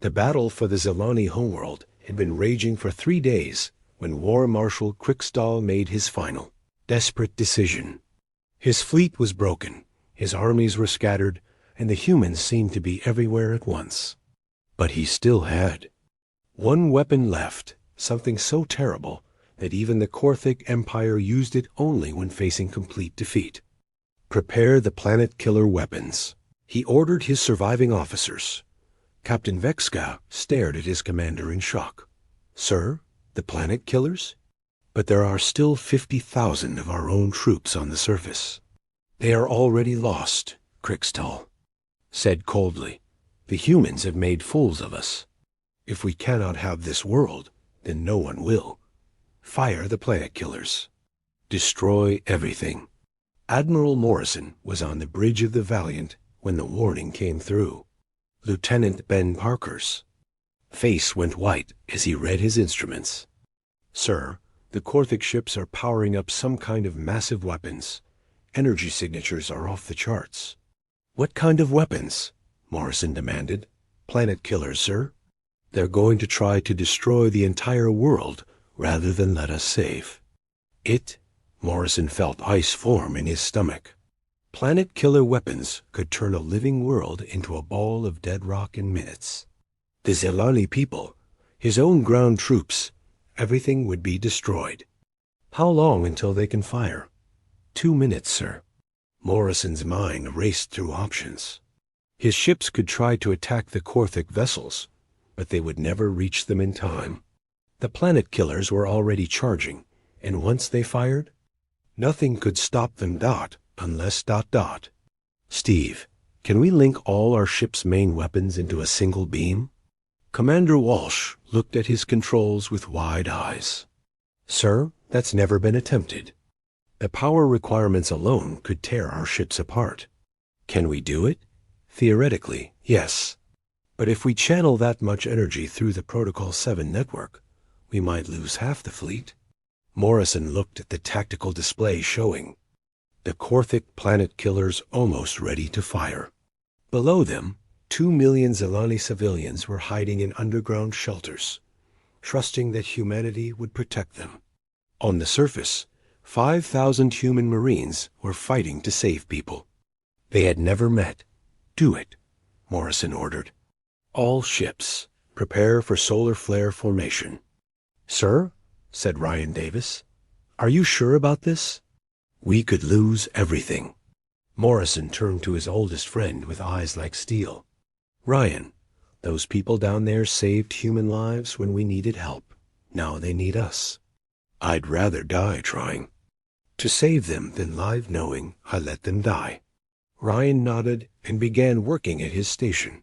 The battle for the Zelani homeworld had been raging for 3 days when War Marshal Krixtal made his final, desperate decision. His fleet was broken, his armies were scattered, and the humans seemed to be everywhere at once. But he still had one weapon left, something so terrible that even the Korthik Empire used it only when facing complete defeat. "Prepare the planet-killer weapons," he ordered his surviving officers. Captain Vexka stared at his commander in shock. "Sir, the planet killers? But there are still 50,000 of our own troops on the surface." "They are already lost," Krixtal said coldly. "The humans have made fools of us. If we cannot have this world, then no one will. Fire the planet killers. Destroy everything." Admiral Morrison was on the bridge of the Valiant when the warning came through. Lieutenant Ben Parker's face went white as he read his instruments. "Sir, the Korthik ships are powering up some kind of massive weapons. Energy signatures are off the charts." "What kind of weapons?" Morrison demanded. "Planet killers, sir. They're going to try to destroy the entire world rather than let us save it." Morrison felt ice form in his stomach. Planet killer weapons could turn a living world into a ball of dead rock in minutes. The Zelani people, his own ground troops, everything would be destroyed. "How long until they can fire?" 2 minutes, sir." Morrison's mind raced through options. His ships could try to attack the Korthik vessels, but they would never reach them in time. The planet killers were already charging, and once they fired, nothing could stop them. Unless ... "Steve, can we link all our ship's main weapons into a single beam?" Commander Walsh looked at his controls with wide eyes. "Sir, that's never been attempted. The power requirements alone could tear our ships apart. Can we do it? Theoretically, yes. But if we channel that much energy through the Protocol 7 network, we might lose half the fleet." Morrison looked at the tactical display showing the Korthic planet killers almost ready to fire. Below them, 2 million Zelani civilians were hiding in underground shelters, trusting that humanity would protect them. On the surface, 5,000 human Marines were fighting to save people. They had never met. Do it, Morrison ordered. All ships, prepare for solar flare formation. Sir, said Ryan Davis, are you sure about this? We could lose everything. Morrison turned to his oldest friend with eyes like steel. Ryan, those people down there saved human lives when we needed help. Now they need us. I'd rather die trying. To save them than live knowing I let them die. Ryan nodded and began working at his station.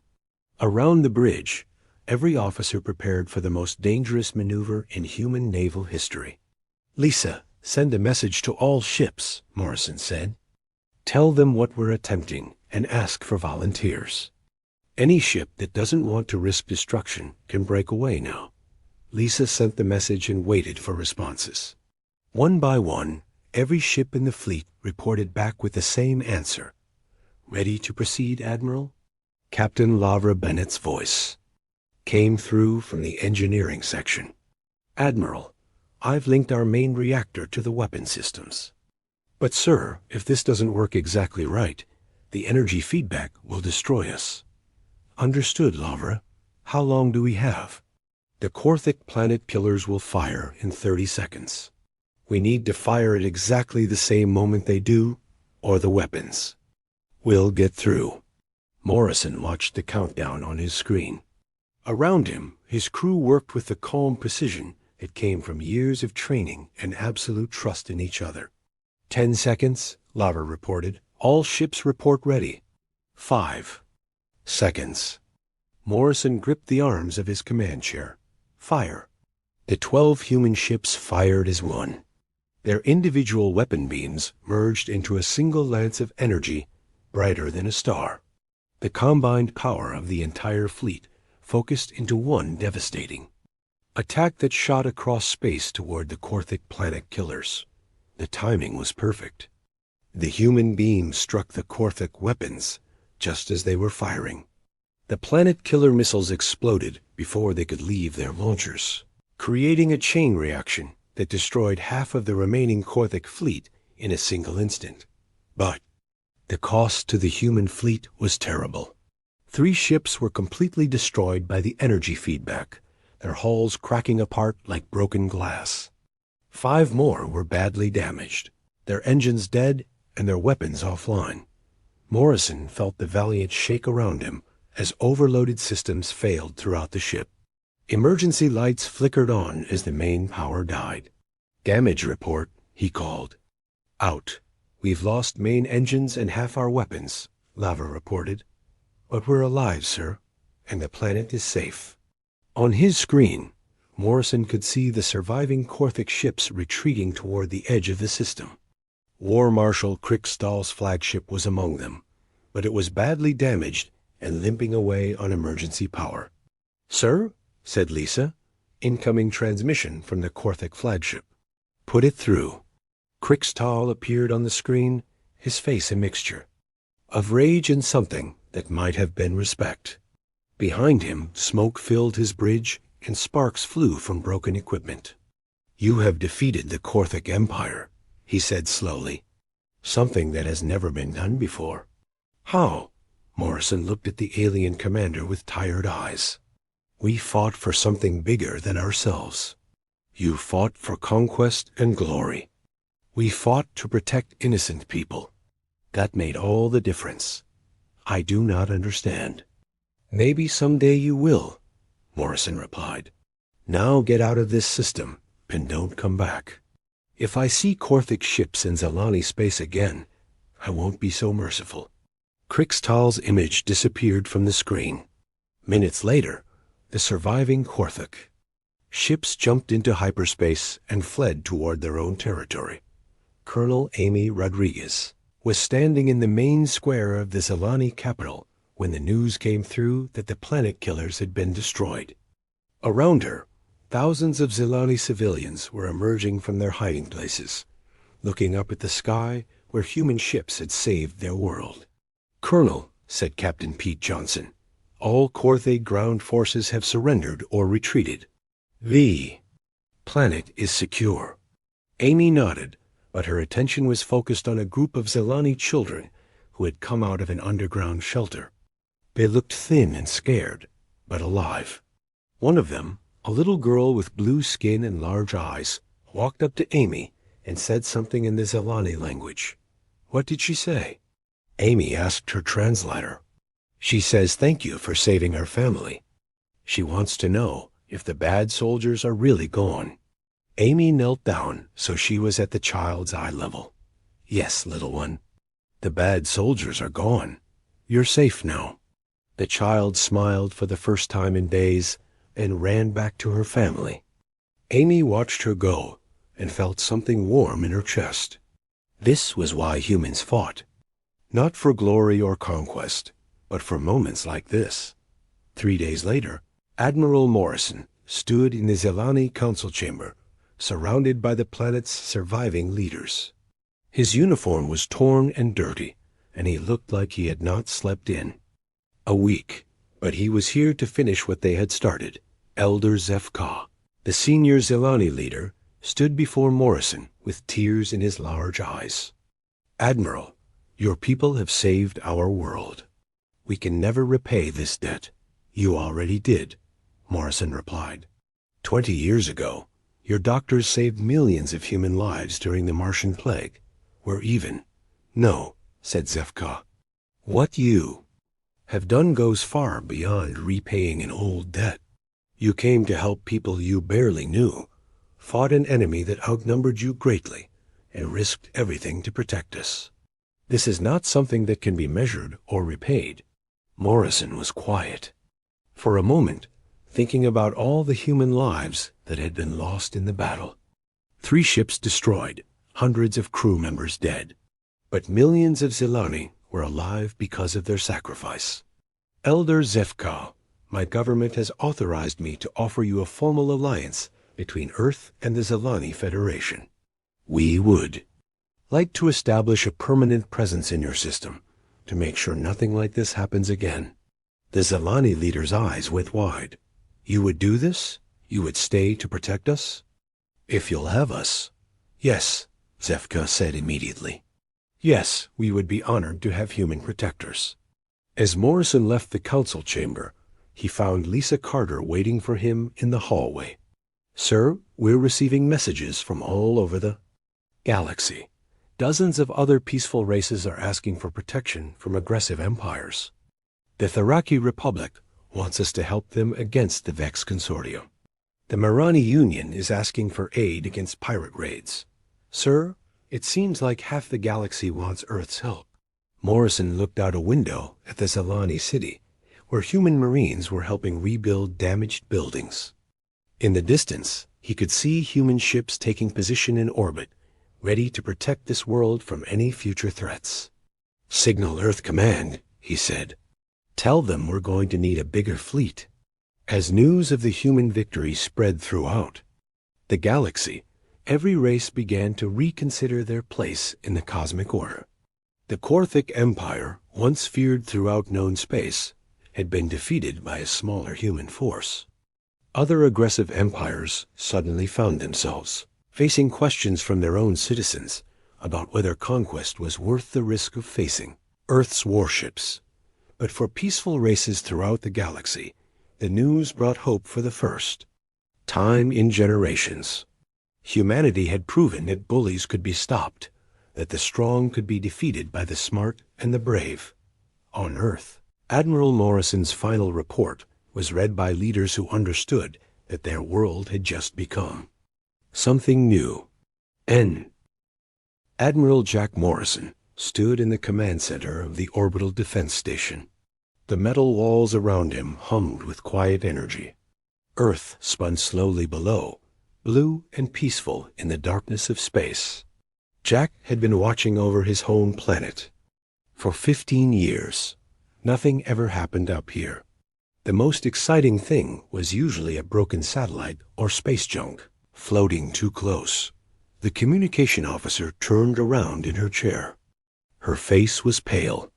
Around the bridge, every officer prepared for the most dangerous maneuver in human naval history. Lisa, send a message to all ships, Morrison said. Tell them what we're attempting and ask for volunteers. Any ship that doesn't want to risk destruction can break away now. Lisa sent the message and waited for responses. One by one, every ship in the fleet reported back with the same answer. Ready to proceed, Admiral? Captain Lavra Bennett's voice came through from the engineering section. Admiral, I've linked our main reactor to the weapon systems. But sir, if this doesn't work exactly right, the energy feedback will destroy us. Understood, Lavra. How long do we have? The Korthic planet killers will fire in 30 seconds. We need to fire at exactly the same moment they do, or the weapons. We'll get through. Morrison watched the countdown on his screen. Around him, his crew worked with the calm precision that came from years of training and absolute trust in each other. 10 seconds, Lavra reported. All ships report ready. 5 seconds. Morrison gripped the arms of his command chair. Fire. The 12 human ships fired as one. Their individual weapon beams merged into a single lance of energy, brighter than a star. The combined power of the entire fleet focused into one devastating attack that shot across space toward the Korthic planet killers. The timing was perfect. The human beam struck the Korthic weapons just as they were firing. The planet killer missiles exploded before they could leave their launchers, creating a chain reaction that destroyed half of the remaining Korthic fleet in a single instant. But the cost to the human fleet was terrible. 3 ships were completely destroyed by the energy feedback, their hulls cracking apart like broken glass. 5 more were badly damaged, their engines dead and their weapons offline. Morrison felt the Valiant shake around him as overloaded systems failed throughout the ship. Emergency lights flickered on as the main power died. Damage report, he called. Out. We've lost main engines and half our weapons, Lavra reported. But we're alive, sir, and the planet is safe. On his screen, Morrison could see the surviving Korthic ships retreating toward the edge of the system. War Marshal Kriegstahl's flagship was among them, but it was badly damaged and limping away on emergency power. Sir, said Lisa, incoming transmission from the Korthic flagship. Put it through. Kriegstahl appeared on the screen, his face a mixture of rage and something that might have been respect. Behind him, smoke filled his bridge and sparks flew from broken equipment. You have defeated the Korthic Empire, he said slowly. Something that has never been done before. How? Morrison looked at the alien commander with tired eyes. We fought for something bigger than ourselves. You fought for conquest and glory. We fought to protect innocent people. That made all the difference. I do not understand. Maybe someday you will, Morrison replied. Now get out of this system and don't come back. If I see Korthic ships in Zelani space again, I won't be so merciful. Kriegstahl's image disappeared from the screen. Minutes later, the surviving Korthic ships jumped into hyperspace and fled toward their own territory. Colonel Amy Rodriguez was standing in the main square of the Zelani capital when the news came through that the planet killers had been destroyed. Around her, thousands of Zelani civilians were emerging from their hiding places, looking up at the sky where human ships had saved their world. "Colonel," said Captain Pete Johnson, "all Corthay ground forces have surrendered or retreated. The planet is secure." Amy nodded, but her attention was focused on a group of Zelani children who had come out of an underground shelter. They looked thin and scared, but alive. One of them, a little girl with blue skin and large eyes, walked up to Amy and said something in the Zelani language. "What did she say?" Amy asked her translator. "She says thank you for saving her family. She wants to know if the bad soldiers are really gone." Amy knelt down so she was at the child's eye level. "Yes, little one. The bad soldiers are gone. You're safe now." The child smiled for the first time in days and ran back to her family. Amy watched her go and felt something warm in her chest. This was why humans fought. Not for glory or conquest, but for moments like this. 3 days later, Admiral Morrison stood in the Zelani council chamber, surrounded by the planet's surviving leaders. His uniform was torn and dirty, and he looked like he had not slept in a week. But he was here to finish what they had started. Elder Zefka, the senior Zelani leader, stood before Morrison with tears in his large eyes. "Admiral, your people have saved our world. We can never repay this debt." "You already did," Morrison replied. 20 years ago, your doctors saved millions of human lives during the Martian plague. We're even." "No," said Zefka. "What you have done goes far beyond repaying an old debt. You came to help people you barely knew, fought an enemy that outnumbered you greatly, and risked everything to protect us. This is not something that can be measured or repaid." Morrison was quiet. For a moment, thinking about all the human lives that had been lost in the battle. 3 ships destroyed, hundreds of crew members dead. But millions of Zelani were alive because of their sacrifice. "Elder Zefka, my government has authorized me to offer you a formal alliance between Earth and the Zelani Federation. We would like to establish a permanent presence in your system to make sure nothing like this happens again." The Zelani leader's eyes went wide. "You would do this? You would stay to protect us?" "If you'll have us." "Yes," Zefka said immediately. "Yes, we would be honored to have human protectors." As Morrison left the council chamber, he found Lisa Carter waiting for him in the hallway. "Sir, we're receiving messages from all over the galaxy. Dozens of other peaceful races are asking for protection from aggressive empires. The Tharaki Republic wants us to help them against the Vex Consortium. The Marani Union is asking for aid against pirate raids. Sir, it seems like half the galaxy wants Earth's help." Morrison looked out a window at the Zelani city, where human marines were helping rebuild damaged buildings. In the distance, he could see human ships taking position in orbit, ready to protect this world from any future threats. "Signal Earth Command," he said. "Tell them we're going to need a bigger fleet." As news of the human victory spread throughout the galaxy, every race began to reconsider their place in the cosmic order. The Corthic Empire, once feared throughout known space, had been defeated by a smaller human force. Other aggressive empires suddenly found themselves facing questions from their own citizens about whether conquest was worth the risk of facing Earth's warships. But for peaceful races throughout the galaxy, the news brought hope for the first time in generations. Humanity had proven that bullies could be stopped, that the strong could be defeated by the smart and the brave. On Earth, Admiral Morrison's final report was read by leaders who understood that their world had just become something new. Admiral Jack Morrison stood in the command center of the orbital defense station. The metal walls around him hummed with quiet energy. Earth spun slowly below, blue and peaceful in the darkness of space. Jack had been watching over his home planet. For 15 years, nothing ever happened up here. The most exciting thing was usually a broken satellite or space junk floating too close. The communication officer turned around in her chair. Her face was pale.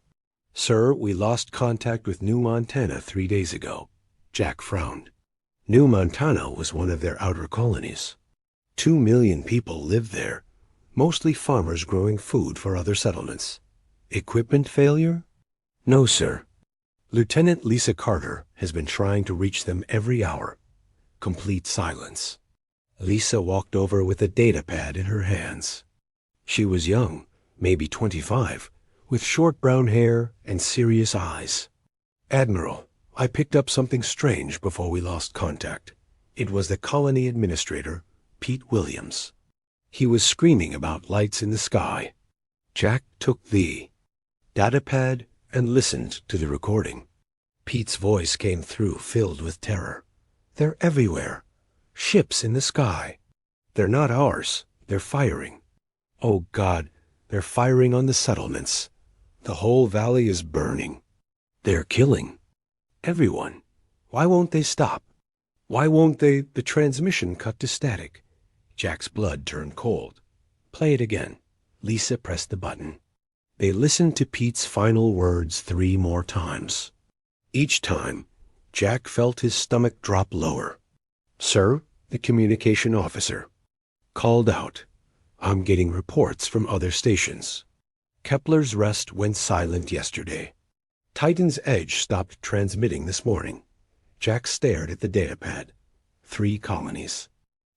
"Sir, we lost contact with New Montana 3 days ago." Jack frowned. New Montana was one of their outer colonies. 2 million people lived there, mostly farmers growing food for other settlements. Equipment failure? No, sir. Lieutenant Lisa Carter has been trying to reach them every hour. Complete silence. Lisa walked over with a data pad in her hands. She was young, maybe 25, with short brown hair and serious eyes. "Admiral, I picked up something strange before we lost contact." It was the colony administrator, Pete Williams. He was screaming about lights in the sky. Jack took the datapad and listened to the recording. Pete's voice came through, filled with terror. "They're everywhere. Ships in the sky. They're not ours. They're firing. Oh, God, they're firing on the settlements. The whole valley is burning. They're killing everyone. Why won't they stop? Why won't they?" The transmission cut to static. Jack's blood turned cold. "Play it again." Lisa pressed the button. They listened to Pete's final words 3 more times. Each time, Jack felt his stomach drop lower. "Sir," the communication officer called out, "I'm getting reports from other stations. Kepler's Rest went silent yesterday. Titan's Edge stopped transmitting this morning." Jack stared at the datapad. 3 colonies.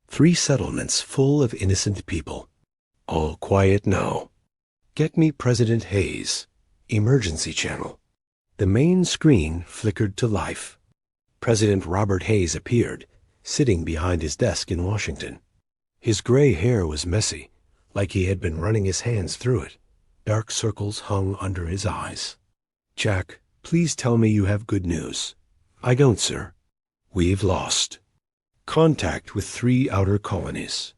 3 settlements full of innocent people. All quiet now. "Get me President Hayes. Emergency channel." The main screen flickered to life. President Robert Hayes appeared, sitting behind his desk in Washington. His gray hair was messy, like he had been running his hands through it. Dark circles hung under his eyes. "Jack, please tell me you have good news." "I don't, sir." "We've lost contact with 3 outer colonies.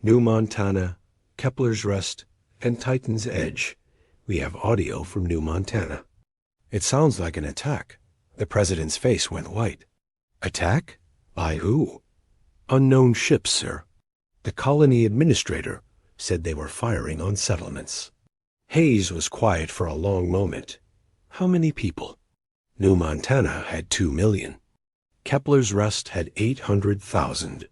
New Montana, Kepler's Rest, and Titan's Edge. We have audio from New Montana." "It sounds like an attack." The president's face went white. "Attack? By who?" "Unknown ships, sir. The colony administrator said they were firing on settlements." Hayes was quiet for a long moment. "How many people?" New Montana had 2 million. Kepler's Rest had 800,000.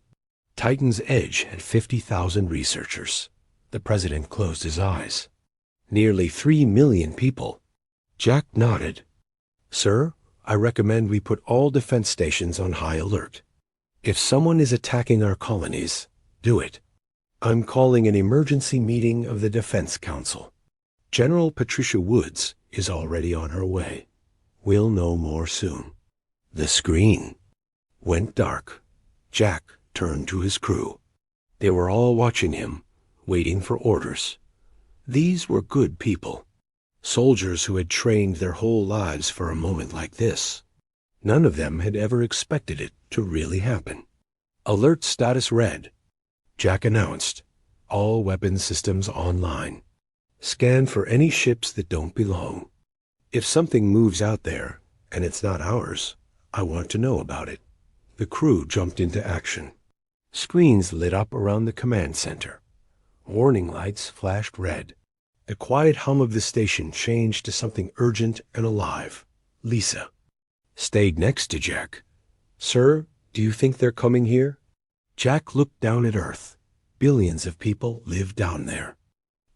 Titan's Edge had 50,000 researchers. The president closed his eyes. "Nearly 3 million people." Jack nodded. "Sir, I recommend we put all defense stations on high alert. If someone is attacking our colonies, do it. I'm calling an emergency meeting of the Defense Council. General Patricia Woods is already on her way. We'll know more soon." The screen went dark. Jack turned to his crew. They were all watching him, waiting for orders. These were good people. Soldiers who had trained their whole lives for a moment like this. None of them had ever expected it to really happen. "Alert status red." Jack announced, "All weapon systems online. Scan for any ships that don't belong. If something moves out there, and it's not ours, I want to know about it." The crew jumped into action. Screens lit up around the command center. Warning lights flashed red. The quiet hum of the station changed to something urgent and alive. Lisa stayed next to Jack. "Sir, do you think they're coming here?" Jack looked down at Earth. Billions of people lived down there.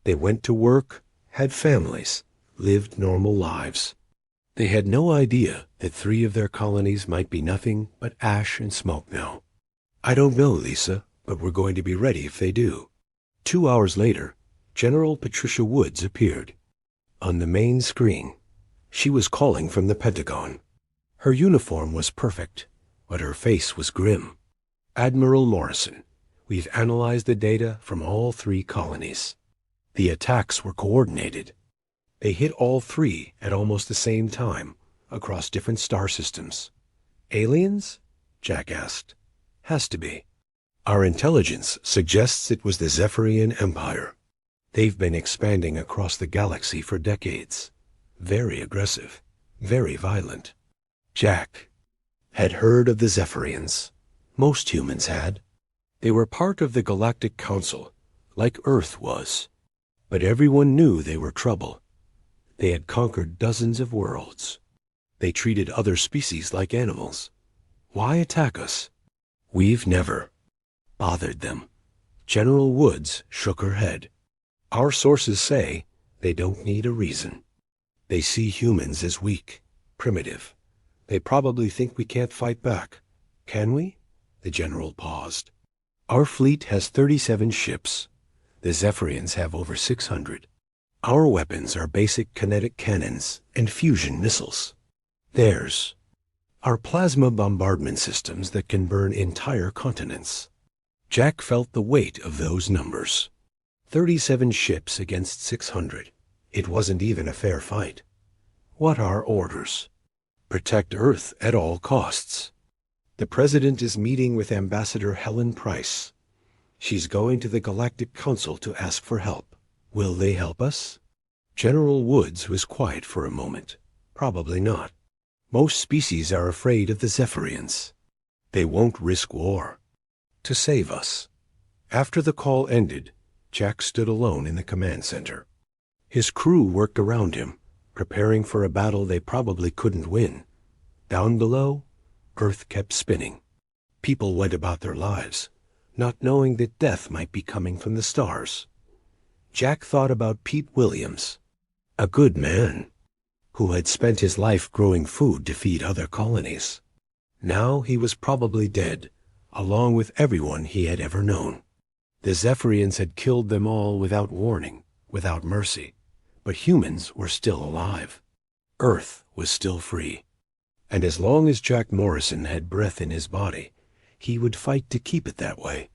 They went to work, had families, lived normal lives. They had no idea that 3 of their colonies might be nothing but ash and smoke now. "I don't know, Lisa, but we're going to be ready if they do." 2 hours later, General Patricia Woods appeared. On the main screen, she was calling from the Pentagon. Her uniform was perfect, but her face was grim. "Admiral Morrison, we've analyzed the data from all 3 colonies. The attacks were coordinated. They hit all 3 at almost the same time, across different star systems." "Aliens?" Jack asked. "Has to be. Our intelligence suggests it was the Zephyrian Empire. They've been expanding across the galaxy for decades. Very aggressive, very violent." Jack had heard of the Zephyrians. Most humans had. They were part of the Galactic Council, like Earth was. But everyone knew they were trouble. They had conquered dozens of worlds. They treated other species like animals. Why attack us? We've never bothered them. General Woods shook her head. Our sources say they don't need a reason. They see humans as weak, primitive. They probably think we can't fight back. Can we? The general paused. Our fleet has 37 ships. The Zephyrians have over 600. Our weapons are basic kinetic cannons and fusion missiles. Theirs are plasma bombardment systems that can burn entire continents. Jack felt the weight of those numbers. 37 ships against 600. It wasn't even a fair fight. What are orders? Protect Earth at all costs. The President is meeting with Ambassador Helen Price. She's going to the Galactic Council to ask for help. Will they help us? General Woods was quiet for a moment. Probably not. Most species are afraid of the Zephyrians. They won't risk war to save us. After the call ended, Jack stood alone in the command center. His crew worked around him, preparing for a battle they probably couldn't win. Down below, Earth kept spinning. People went about their lives, not knowing that death might be coming from the stars. Jack thought about Pete Williams, a good man who had spent his life growing food to feed other colonies. Now he was probably dead, along with everyone he had ever known. The Zephyrians had killed them all without warning, without mercy. But humans were still alive. Earth was still free. And as long as Jack Morrison had breath in his body, he would fight to keep it that way,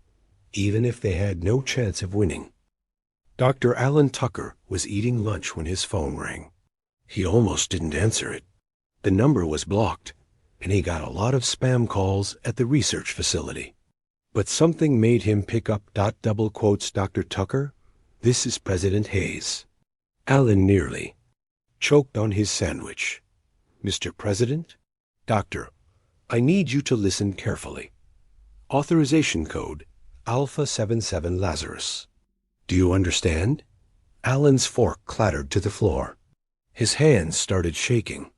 even if they had no chance of winning. Dr. Alan Tucker was eating lunch when his phone rang. He almost didn't answer it. The number was blocked, and he got a lot of spam calls at the research facility. But something made him pick up. Double quotes, Dr. Tucker, this is President Hayes. Alan nearly choked on his sandwich. Mr. President? Doctor, I need you to listen carefully. Authorization code Alpha 77 Lazarus. Do you understand? Alan's fork clattered to the floor. His hands started shaking.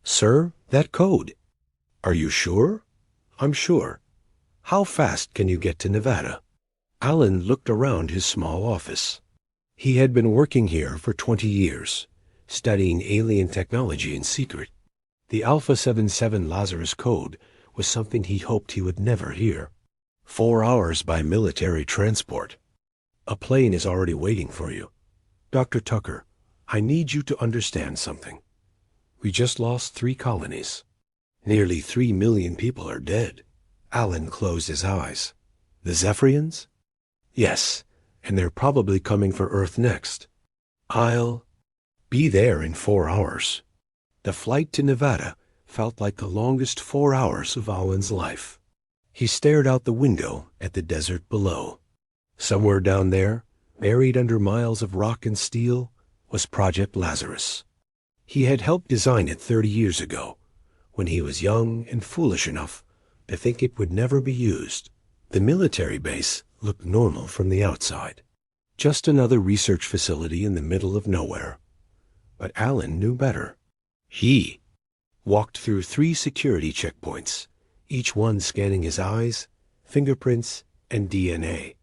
Sir, that code. Are you sure? I'm sure. How fast can you get to Nevada? Alan looked around his small office. He had been working here for 20 years, studying alien technology in secret. The Alpha 77 Lazarus code was something he hoped he would never hear. 4 hours by military transport. A plane is already waiting for you. Dr. Tucker, I need you to understand something. We just lost 3 colonies. Nearly 3 million people are dead. Alan closed his eyes. The Zephyrians? Yes, and they're probably coming for Earth next. I'll be there in 4 hours. The flight to Nevada felt like the longest 4 hours of Alan's life. He stared out the window at the desert below. Somewhere down there, buried under miles of rock and steel, was Project Lazarus. He had helped design it 30 years ago, when he was young and foolish enough to think it would never be used. The military base looked normal from the outside. Just another research facility in the middle of nowhere. But Alan knew better. He walked through 3 security checkpoints, each one scanning his eyes, fingerprints, and DNA.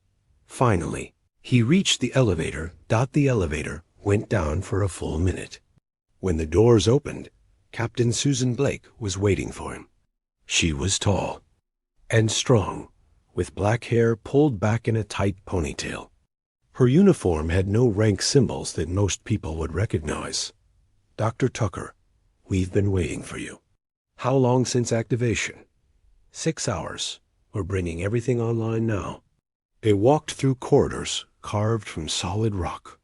Finally, he reached the elevator. The elevator went down for a full minute. When the doors opened, Captain Susan Blake was waiting for him. She was tall and strong, with black hair pulled back in a tight ponytail. Her uniform had no rank symbols that most people would recognize. Dr. Tucker, we've been waiting for you. How long since activation? 6 hours. We're bringing everything online now. They walked through corridors carved from solid rock.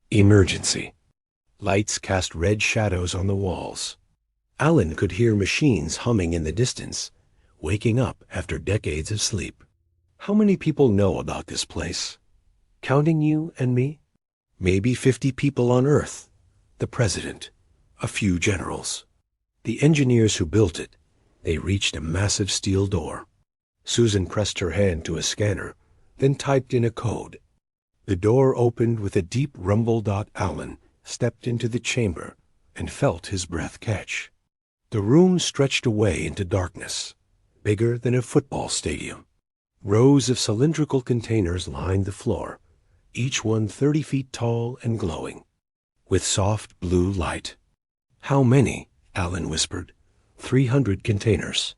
Emergency. Lights cast red shadows on the walls. Alan could hear machines humming in the distance, waking up after decades of sleep. How many people know about this place? Counting you and me? Maybe 50 people on Earth. The President. A few generals. The engineers who built it. They reached a massive steel door. Susan pressed her hand to a scanner, then typed in a code. The door opened with a deep rumble. Alan stepped into the chamber and felt his breath catch. The room stretched away into darkness, bigger than a football stadium. Rows of cylindrical containers lined the floor, each one 30 feet tall and glowing, with soft blue light. "How many?" Alan whispered. 300 containers.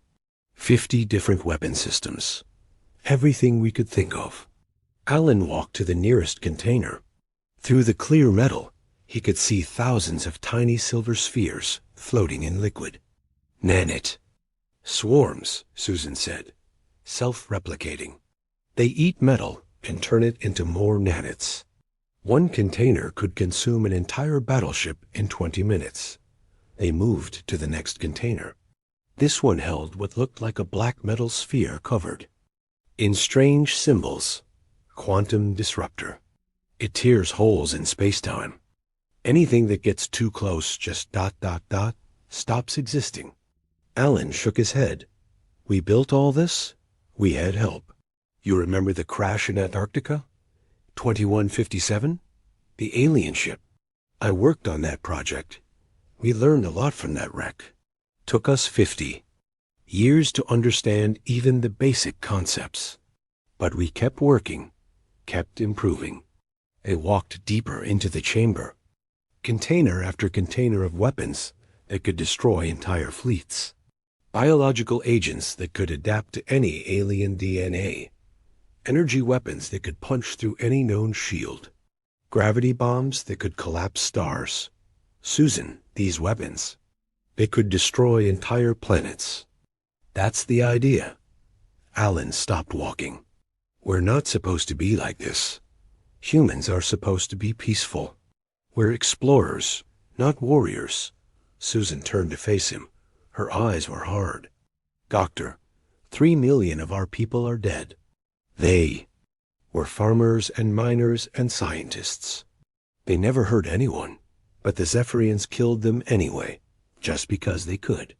50 different weapon systems. Everything we could think of. Alan walked to the nearest container. Through the clear metal, he could see thousands of tiny silver spheres floating in liquid. "Nanite." "Swarms," Susan said. "Self-replicating. They eat metal and turn it into more nanites. One container could consume an entire battleship in 20 minutes. They moved to the next container. This one held what looked like a black metal sphere covered in strange symbols. Quantum disruptor. It tears holes in space-time. Anything that gets too close just ... stops existing. Alan shook his head. "We built all this? We had help. You remember the crash in Antarctica? 2157? The alien ship. I worked on that project. We learned a lot from that wreck. Took us 50 years to understand even the basic concepts. But we kept working, kept improving." They walked deeper into the chamber. Container after container of weapons that could destroy entire fleets. Biological agents that could adapt to any alien DNA. Energy weapons that could punch through any known shield. Gravity bombs that could collapse stars. Susan, these weapons. They could destroy entire planets. That's the idea. Alan stopped walking. "We're not supposed to be like this. Humans are supposed to be peaceful. We're explorers, not warriors." Susan turned to face him. Her eyes were hard. "Doctor, 3 million of our people are dead. They were farmers and miners and scientists. They never hurt anyone, but the Zephyrians killed them anyway, just because they could.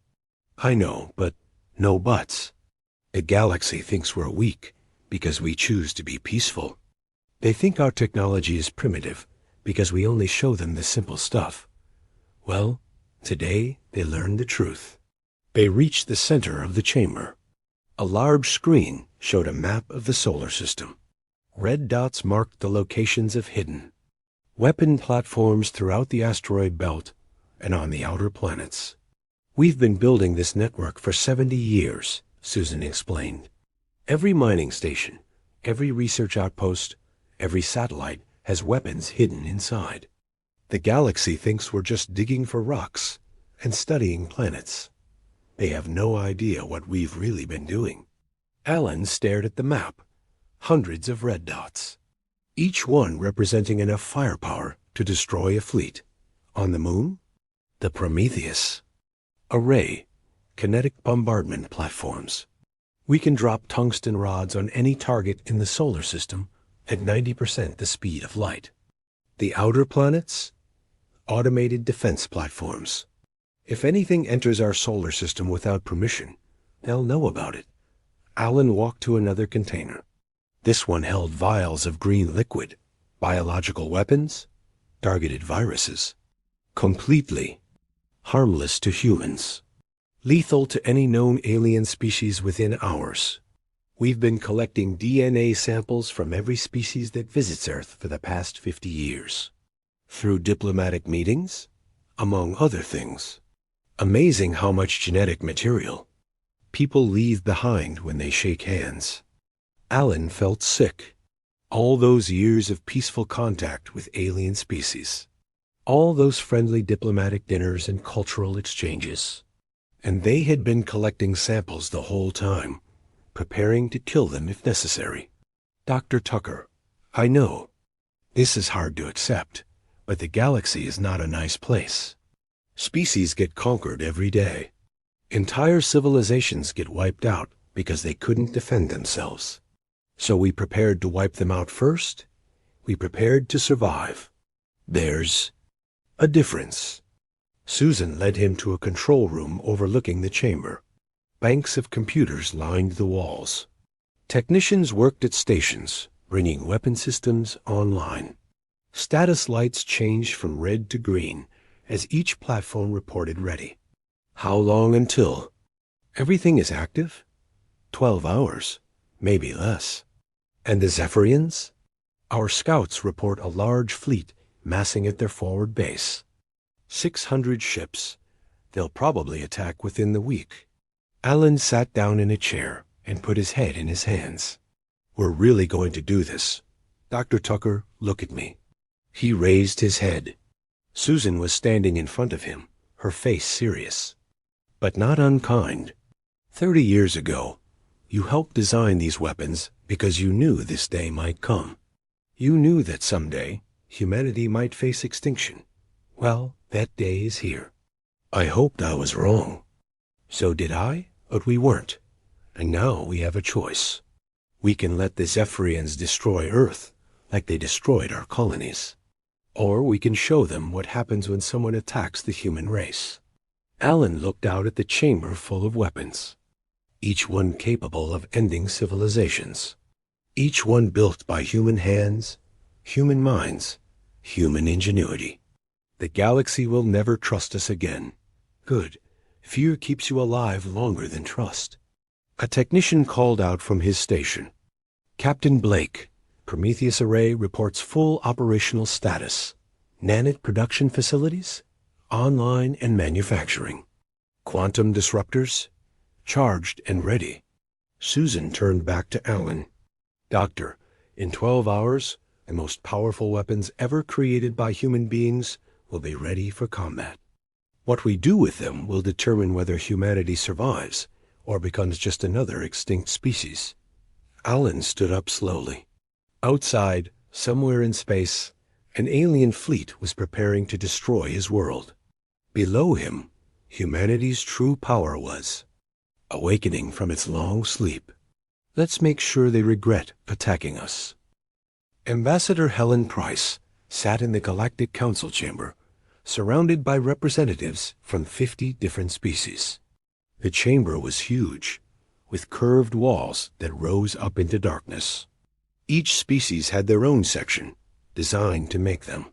I know, but no buts. The galaxy thinks we're weak because we choose to be peaceful. They think our technology is primitive because we only show them the simple stuff. Well, today they learned the truth." They reached the center of the chamber. A large screen showed a map of the solar system. Red dots marked the locations of hidden weapon platforms throughout the asteroid belt and on the outer planets. "We've been building this network for 70 years, Susan explained. Every mining station, every research outpost, every satellite has weapons hidden inside. The galaxy thinks we're just digging for rocks and studying planets. They have no idea what we've really been doing." Alan stared at the map. Hundreds of red dots, each one representing enough firepower to destroy a fleet. On the moon, the Prometheus. Array, kinetic bombardment platforms. We can drop tungsten rods on any target in the solar system at 90% the speed of light. The outer planets, automated defense platforms. If anything enters our solar system without permission, they'll know about it. Alan walked to another container. This one held vials of green liquid, biological weapons, targeted viruses. Completely harmless to humans. Lethal to any known alien species within hours. We've been collecting DNA samples from every species that visits Earth for the past 50 years. Through diplomatic meetings, among other things. Amazing how much genetic material people leave behind when they shake hands. Alan felt sick. All those years of peaceful contact with alien species. All those friendly diplomatic dinners and cultural exchanges. And they had been collecting samples the whole time, preparing to kill them if necessary. "Dr. Tucker, I know. This is hard to accept, but the galaxy is not a nice place. Species get conquered every day. Entire civilizations get wiped out because they couldn't defend themselves. So we prepared to wipe them out first. We prepared to survive. There's a difference." Susan led him to a control room overlooking the chamber. Banks of computers lined the walls. Technicians worked at stations, bringing weapon systems online. Status lights changed from red to green, as each platform reported ready. How long until? Everything is active? 12 hours, maybe less. And the Zephyrians? Our scouts report a large fleet massing at their forward base. 600 ships. They'll probably attack within the week. Alan sat down in a chair and put his head in his hands. We're really going to do this. Dr. Tucker, look at me. He raised his head. Susan was standing in front of him, her face serious, but not unkind. 30 years ago, you helped design these weapons because you knew this day might come. You knew that someday humanity might face extinction. Well, that day is here. I hoped I was wrong. So did I, but we weren't. And now we have a choice. We can let the Zephyrians destroy Earth, like they destroyed our colonies. Or we can show them what happens when someone attacks the human race. Alan looked out at the chamber full of weapons, each one capable of ending civilizations, each one built by human hands, human minds, human ingenuity. The galaxy will never trust us again. Good. Fear keeps you alive longer than trust. A technician called out from his station. Captain Blake, Prometheus Array reports full operational status. Nanite production facilities, online and manufacturing. Quantum disruptors, charged and ready. Susan turned back to Alan. Doctor, in 12 hours, the most powerful weapons ever created by human beings will be ready for combat. What we do with them will determine whether humanity survives or becomes just another extinct species. Alan stood up slowly. Outside, somewhere in space, an alien fleet was preparing to destroy his world. Below him, humanity's true power was awakening from its long sleep. Let's make sure they regret attacking us. Ambassador Helen Price sat in the Galactic Council chamber, surrounded by representatives from 50 different species. The chamber was huge, with curved walls that rose up into darkness. Each species had their own section, designed to make them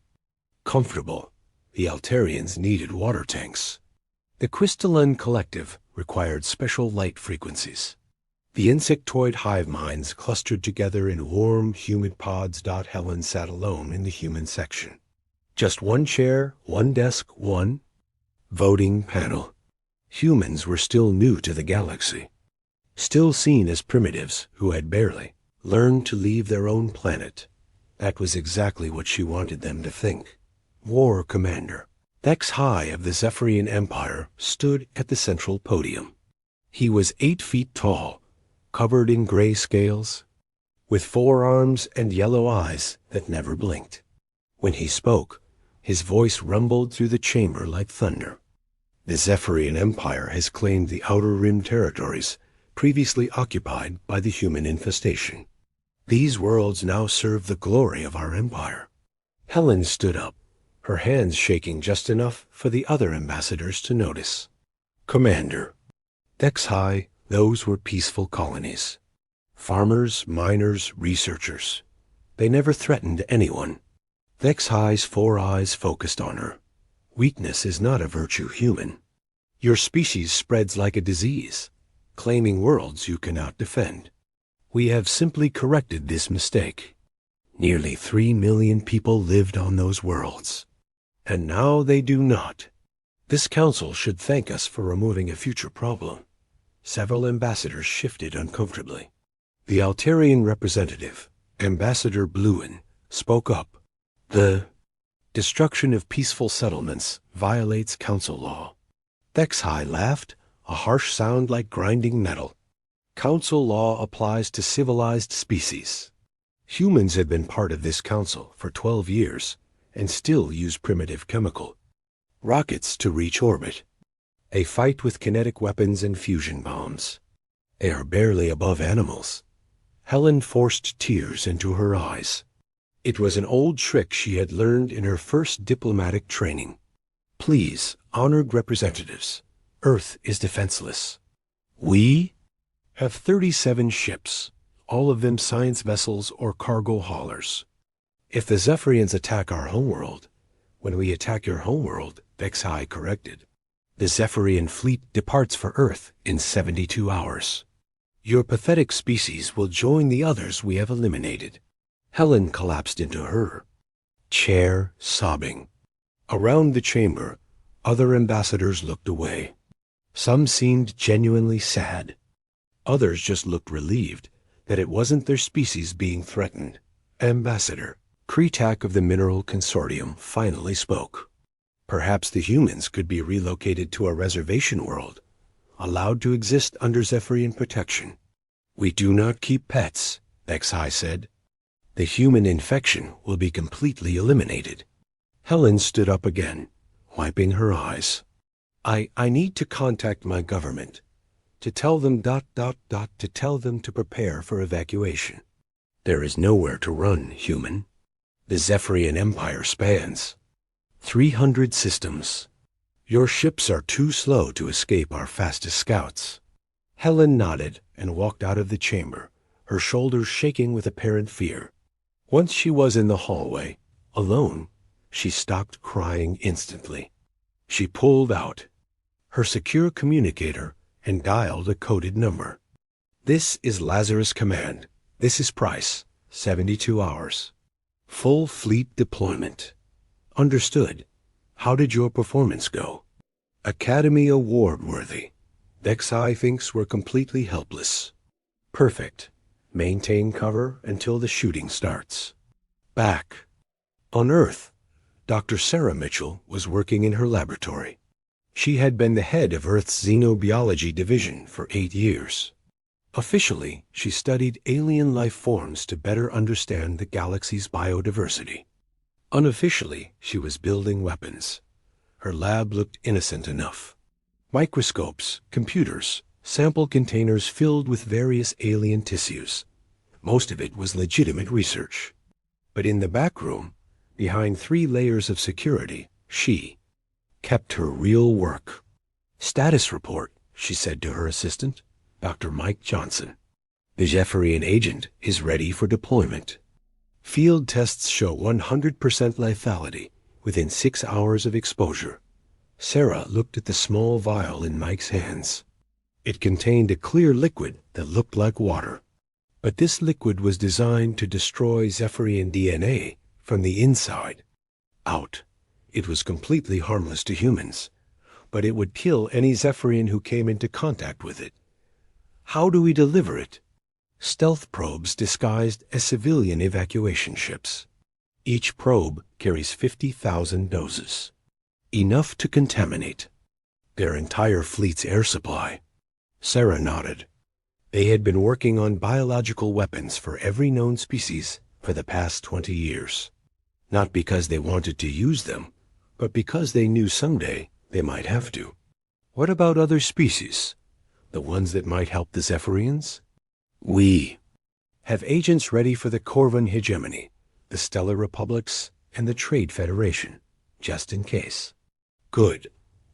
comfortable. The Altarians needed water tanks. The Crystalline Collective required special light frequencies. The insectoid hive minds clustered together in warm, humid pods. Helen sat alone in the human section. Just one chair, one desk, one voting panel. Humans were still new to the galaxy, still seen as primitives who had barely learned to leave their own planet. That was exactly what she wanted them to think. War Commander Thex High of the Zephyrian Empire stood at the central podium. He was 8 feet tall, covered in gray scales, with 4 arms and yellow eyes that never blinked. When he spoke, his voice rumbled through the chamber like thunder. The Zephyrian Empire has claimed the Outer Rim territories previously occupied by the human infestation. These worlds now serve the glory of our empire. Helen stood up, her hands shaking just enough for the other ambassadors to notice. Commander, Thex High, those were peaceful colonies. Farmers, miners, researchers. They never threatened anyone. Thex High's 4 eyes focused on her. Weakness is not a virtue human. Your species spreads like a disease, claiming worlds you cannot defend. We have simply corrected this mistake. Nearly 3 million people lived on those worlds, and now they do not. This council should thank us for removing a future problem. Several ambassadors shifted uncomfortably. The Altarian representative, Ambassador Bluin, spoke up. The destruction of peaceful settlements violates council law. Thex High laughed, a harsh sound like grinding metal. Council law applies to civilized species. Humans have been part of this council for 12 years and still use primitive chemical rockets to reach orbit. A fight with kinetic weapons and fusion bombs. They are barely above animals. Helen forced tears into her eyes. It was an old trick she had learned in her first diplomatic training. Please, honored representatives, Earth is defenseless. We have 37 ships, all of them science vessels or cargo haulers. If the Zephyrians attack our homeworld, When we attack your homeworld, Vexai corrected. The Zephyrian fleet departs for Earth in 72 hours. Your pathetic species will join the others we have eliminated. Helen collapsed into her chair, sobbing. Around the chamber, other ambassadors looked away. Some seemed genuinely sad. Others just looked relieved that it wasn't their species being threatened. Ambassador Kretak of the Mineral Consortium finally spoke. Perhaps the humans could be relocated to a reservation world, allowed to exist under Zephyrian protection. We do not keep pets, Vexai said. The human infection will be completely eliminated. Helen stood up again, wiping her eyes. I need to contact my government, to tell them to tell them to prepare for evacuation. There is nowhere to run, human. The Zephyrian Empire spans 300 systems. Your ships are too slow to escape our fastest scouts. Helen nodded and walked out of the chamber, her shoulders shaking with apparent fear. Once she was in the hallway, alone, she stopped crying instantly. She pulled out her secure communicator and dialed a coded number. This is Lazarus Command. This is Price. 72 hours. Full fleet deployment. Understood. How did your performance go? Academy Award worthy. Vexai thinks we're completely helpless. Perfect. Maintain cover until the shooting starts. Back. On Earth, Dr. Sarah Mitchell was working in her laboratory. She had been the head of Earth's Xenobiology Division for 8 years. Officially, she studied alien life forms to better understand the galaxy's biodiversity. Unofficially, she was building weapons. Her lab looked innocent enough. Microscopes, computers, sample containers filled with various alien tissues. Most of it was legitimate research. But in the back room, behind 3 layers of security, she kept her real work. Status report, she said to her assistant, Dr. Mike Johnson. The Zephyrian agent is ready for deployment. Field tests show 100% lethality within 6 hours of exposure. Sarah looked at the small vial in Mike's hands. It contained a clear liquid that looked like water. But this liquid was designed to destroy Zephyrian DNA from the inside out. It was completely harmless to humans, but it would kill any Zephyrian who came into contact with it. How do we deliver it? Stealth probes disguised as civilian evacuation ships. Each probe carries 50,000 doses. Enough to contaminate their entire fleet's air supply. Sarah nodded. They had been working on biological weapons for every known species for the past 20 years. Not because they wanted to use them, but because they knew someday they might have to. What about other species? The ones that might help the Zephyrians? We have agents ready for the Corvan hegemony, the Stellar Republics, and the Trade Federation, just in case. Good.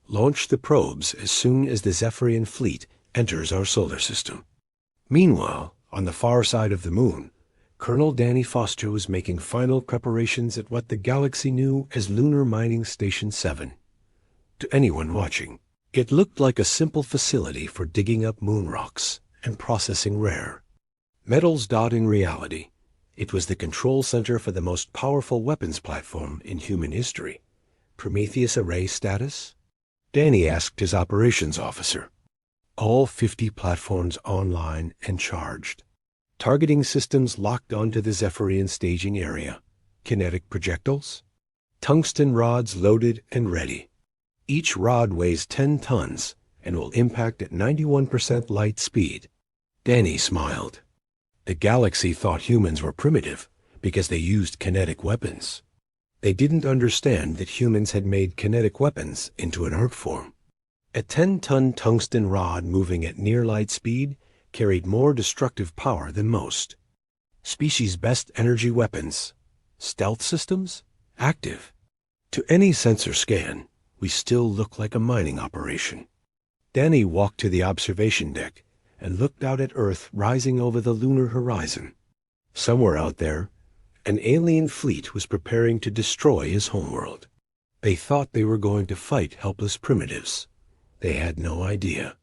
Launch the probes as soon as the Zephyrian fleet enters our solar system. Meanwhile, on the far side of the moon, Colonel Danny Foster was making final preparations at what the galaxy knew as Lunar Mining Station 7. To anyone watching, it looked like a simple facility for digging up moon rocks and processing rare metals. In reality, it was the control center for the most powerful weapons platform in human history. Prometheus array status? Danny asked his operations officer. All 50 platforms online and charged. Targeting systems locked onto the Zephyrian staging area. Kinetic projectiles? Tungsten rods loaded and ready. Each rod weighs 10 tons and will impact at 91% light speed. Danny smiled. The galaxy thought humans were primitive because they used kinetic weapons. They didn't understand that humans had made kinetic weapons into an art form. A 10-ton tungsten rod moving at near light speed carried more destructive power than most. Species' best energy weapons. Stealth systems? Active. To any sensor scan, we still look like a mining operation. Danny walked to the observation deck and looked out at Earth rising over the lunar horizon. Somewhere out there, an alien fleet was preparing to destroy his homeworld. They thought they were going to fight helpless primitives. They had no idea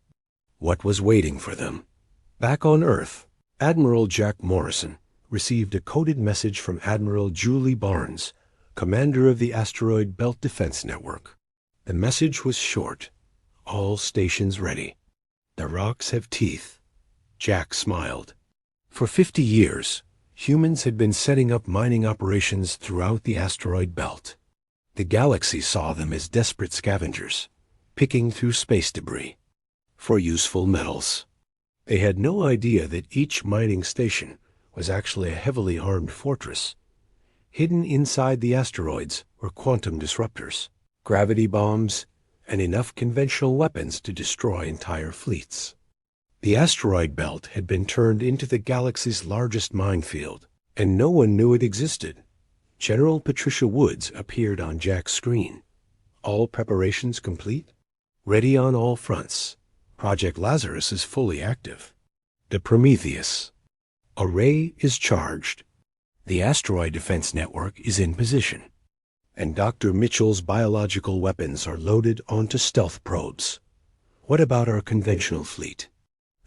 what was waiting for them. Back on Earth, Admiral Jack Morrison received a coded message from Admiral Julie Barnes, commander of the Asteroid Belt Defense Network. The message was short. All stations ready. The rocks have teeth. Jack smiled. For 50 years, humans had been setting up mining operations throughout the asteroid belt. The galaxy saw them as desperate scavengers, picking through space debris for useful metals. They had no idea that each mining station was actually a heavily armed fortress. Hidden inside the asteroids were quantum disruptors, gravity bombs, and enough conventional weapons to destroy entire fleets. The asteroid belt had been turned into the galaxy's largest minefield, and no one knew it existed. General Patricia Woods appeared on Jack's screen. All preparations complete? Ready on all fronts. Project Lazarus is fully active. The Prometheus array is charged. The Asteroid Defense Network is in position. And Dr. Mitchell's biological weapons are loaded onto stealth probes. What about our conventional fleet?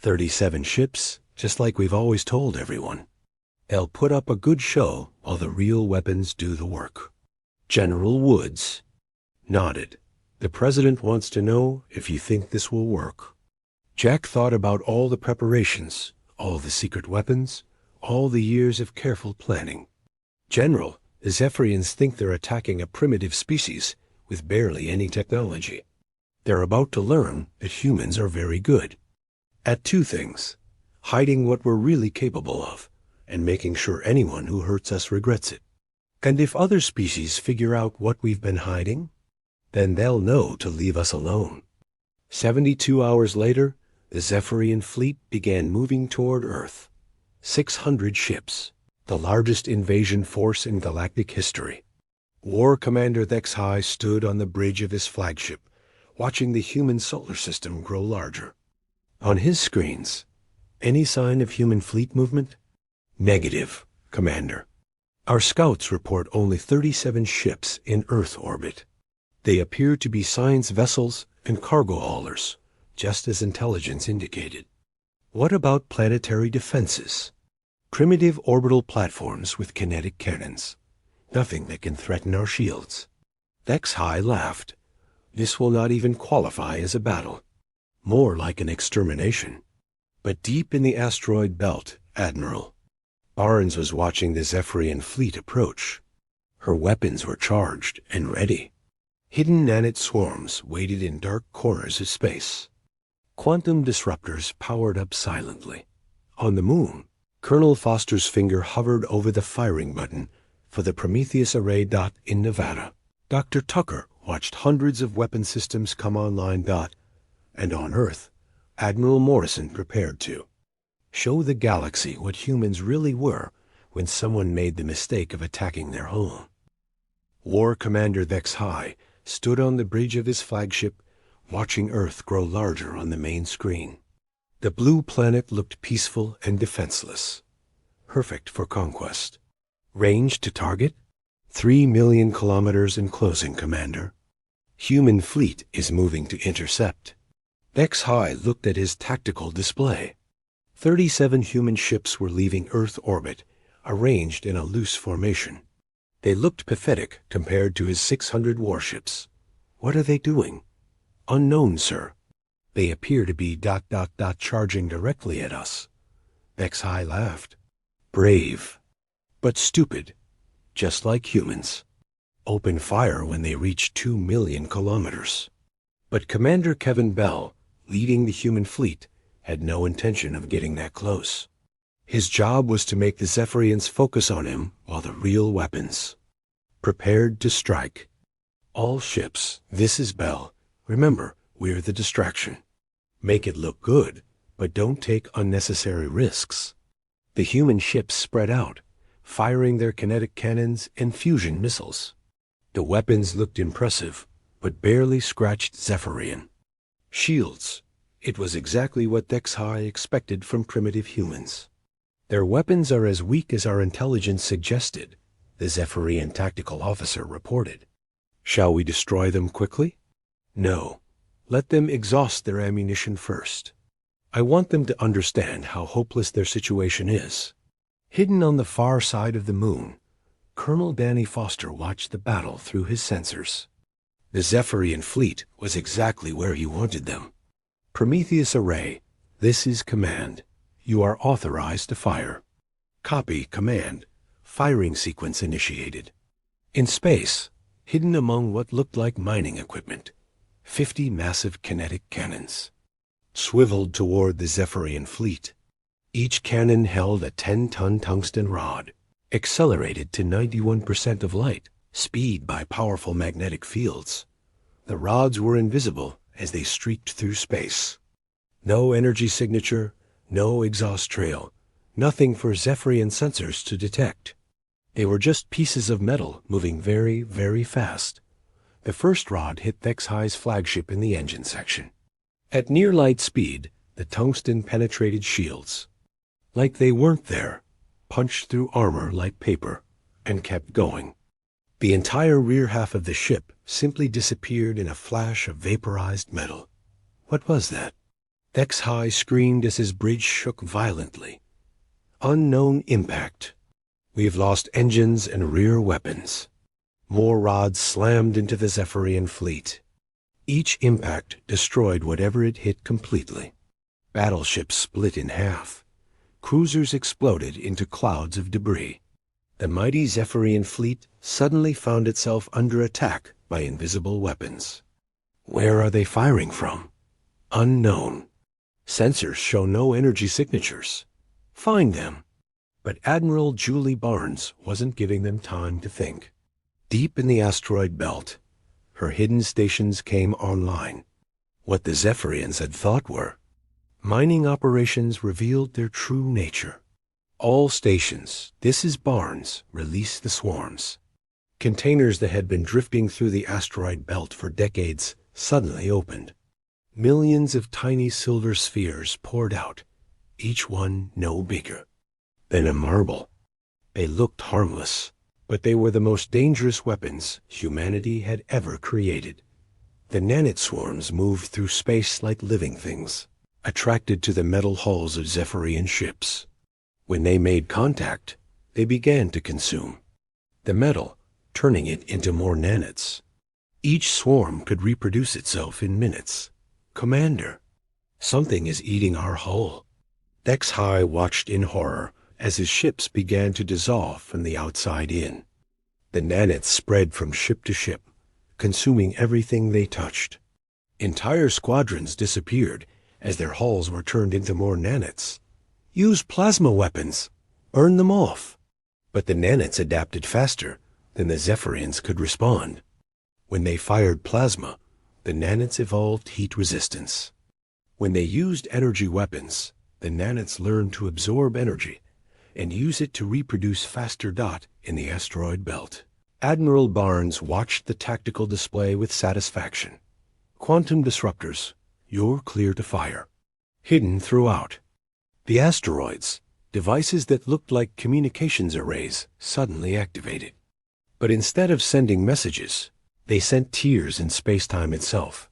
37 ships, just like we've always told everyone. They'll put up a good show while the real weapons do the work. General Woods nodded. The president wants to know if you think this will work. Jack thought about all the preparations, all the secret weapons, all the years of careful planning. General, the Zephyrians think they're attacking a primitive species with barely any technology. They're about to learn that humans are very good at two things: hiding what we're really capable of, and making sure anyone who hurts us regrets it. And if other species figure out what we've been hiding, then they'll know to leave us alone. 72 hours later, the Zephyrian fleet began moving toward Earth. 600 ships, the largest invasion force in galactic history. War Commander Thexhai stood on the bridge of his flagship, watching the human solar system grow larger. On his screens, any sign of human fleet movement? Negative, Commander. Our scouts report only 37 ships in Earth orbit. They appear to be science vessels and cargo haulers, just as intelligence indicated. What about planetary defenses? Primitive orbital platforms with kinetic cannons. Nothing that can threaten our shields. Thexhai laughed. This will not even qualify as a battle. More like an extermination. But deep in the asteroid belt, Admiral, Barnes was watching the Zephyrian fleet approach. Her weapons were charged and ready. Hidden nanite swarms waited in dark corners of space. Quantum disruptors powered up silently. On the moon, Colonel Foster's finger hovered over the firing button for the Prometheus array. In Nevada, Dr. Tucker watched hundreds of weapon systems come online. And on Earth, Admiral Morrison prepared to show the galaxy what humans really were when someone made the mistake of attacking their home. War Commander Thexhai stood on the bridge of his flagship, watching Earth grow larger on the main screen. The blue planet looked peaceful and defenseless, perfect for conquest. Range to target? 3 million kilometers in closing, Commander. Human fleet is moving to intercept. Thexhai looked at his tactical display. 37 human ships were leaving Earth orbit, arranged in a loose formation. They looked pathetic compared to his 600 warships. What are they doing? Unknown, sir. They appear to be ... charging directly at us. Thexhai laughed. Brave, but stupid, just like humans. Open fire when they reach 2 million kilometers. But Commander Kevin Bell, leading the human fleet, had no intention of getting that close. His job was to make the Zephyrians focus on him while the real weapons prepared to strike. All ships, this is Bell. Remember, we're the distraction. Make it look good, but don't take unnecessary risks. The human ships spread out, firing their kinetic cannons and fusion missiles. The weapons looked impressive, but barely scratched Zephyrian. Shields. It was exactly what Thexhai expected from primitive humans. Their weapons are as weak as our intelligence suggested, the Zephyrian tactical officer reported. Shall we destroy them quickly? No. Let them exhaust their ammunition first. I want them to understand how hopeless their situation is. Hidden on the far side of the moon, Colonel Danny Foster watched the battle through his sensors. The Zephyrian fleet was exactly where he wanted them. Prometheus Array, this is command. You are authorized to fire. Copy, command. Firing sequence initiated. In space, hidden among what looked like mining equipment, 50 massive kinetic cannons swiveled toward the Zephyrian fleet. Each cannon held a 10-ton tungsten rod, accelerated to 91% of light speed by powerful magnetic fields. The rods were invisible as they streaked through space. No energy signature, no exhaust trail, nothing for Zephyrian sensors to detect. They were just pieces of metal moving very, very fast. The first rod hit Thexhi's flagship in the engine section. At near light speed, the tungsten penetrated shields. Like they weren't there, punched through armor like paper, and kept going. The entire rear half of the ship simply disappeared in a flash of vaporized metal. What was that? Thexhi screamed as his bridge shook violently. Unknown impact. We've lost engines and rear weapons. More rods slammed into the Zephyrian fleet. Each impact destroyed whatever it hit completely. Battleships split in half. Cruisers exploded into clouds of debris. The mighty Zephyrian fleet suddenly found itself under attack by invisible weapons. Where are they firing from? Unknown. Sensors show no energy signatures. Find them. But Admiral Julie Barnes wasn't giving them time to think. Deep in the asteroid belt, her hidden stations came online. What the Zephyrians had thought were mining operations revealed their true nature. All stations, this is Barnes, release the swarms. Containers that had been drifting through the asteroid belt for decades suddenly opened. Millions of tiny silver spheres poured out, each one no bigger than a marble. They looked harmless, but they were the most dangerous weapons humanity had ever created. The nanite swarms moved through space like living things, attracted to the metal hulls of Zephyrian ships. When they made contact, they began to consume the metal, turning it into more nanites. Each swarm could reproduce itself in minutes. Commander, something is eating our hull. Thexhi watched in horror as his ships began to dissolve from the outside in. The nanites spread from ship to ship, consuming everything they touched. Entire squadrons disappeared as their hulls were turned into more nanites. Use plasma weapons. Burn them off. But the nanites adapted faster than the Zephyrians could respond. When they fired plasma, the nanites evolved heat resistance. When they used energy weapons, the nanites learned to absorb energy and use it to reproduce faster. In the asteroid belt, Admiral Barnes watched the tactical display with satisfaction. Quantum disruptors, you're clear to fire. Hidden throughout the asteroids, devices that looked like communications arrays suddenly activated. But instead of sending messages, they sent tears in space-time itself.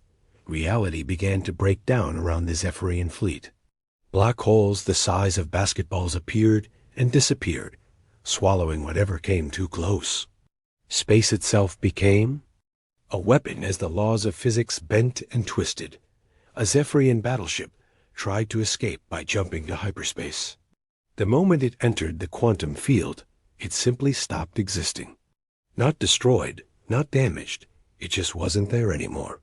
Reality began to break down around the Zephyrian fleet. Black holes the size of basketballs appeared and disappeared, swallowing whatever came too close. Space itself became a weapon as the laws of physics bent and twisted. A Zephyrian battleship tried to escape by jumping to hyperspace. The moment it entered the quantum field, it simply stopped existing. Not destroyed, not damaged, it just wasn't there anymore.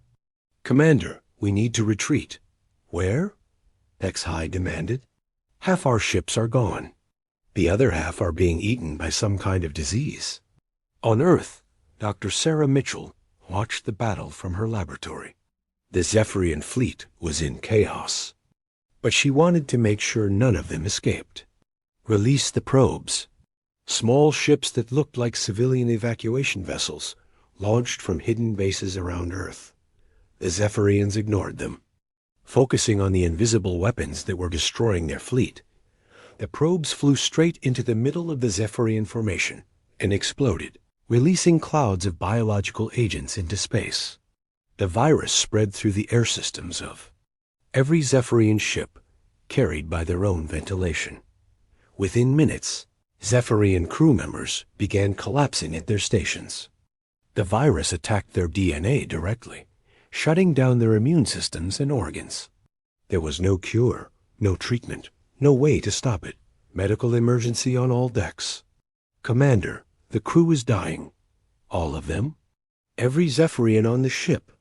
Commander, we need to retreat. Where? Thexhi demanded. Half our ships are gone. The other half are being eaten by some kind of disease. On Earth, Dr. Sarah Mitchell watched the battle from her laboratory. The Zephyrian fleet was in chaos, but she wanted to make sure none of them escaped. Release the probes. Small ships that looked like civilian evacuation vessels launched from hidden bases around Earth. The Zephyrians ignored them, focusing on the invisible weapons that were destroying their fleet. The probes flew straight into the middle of the Zephyrian formation and exploded releasing clouds of biological agents into space. The virus spread through the air systems of every Zephyrian ship, carried by their own ventilation. Within minutes, Zephyrian crew members began collapsing at their stations. The virus attacked their DNA directly, shutting down their immune systems and organs. There was no cure, no treatment, no way to stop it. Medical emergency on all decks. Commander, the crew is dying. All of them? Every Zephyrian on the ship.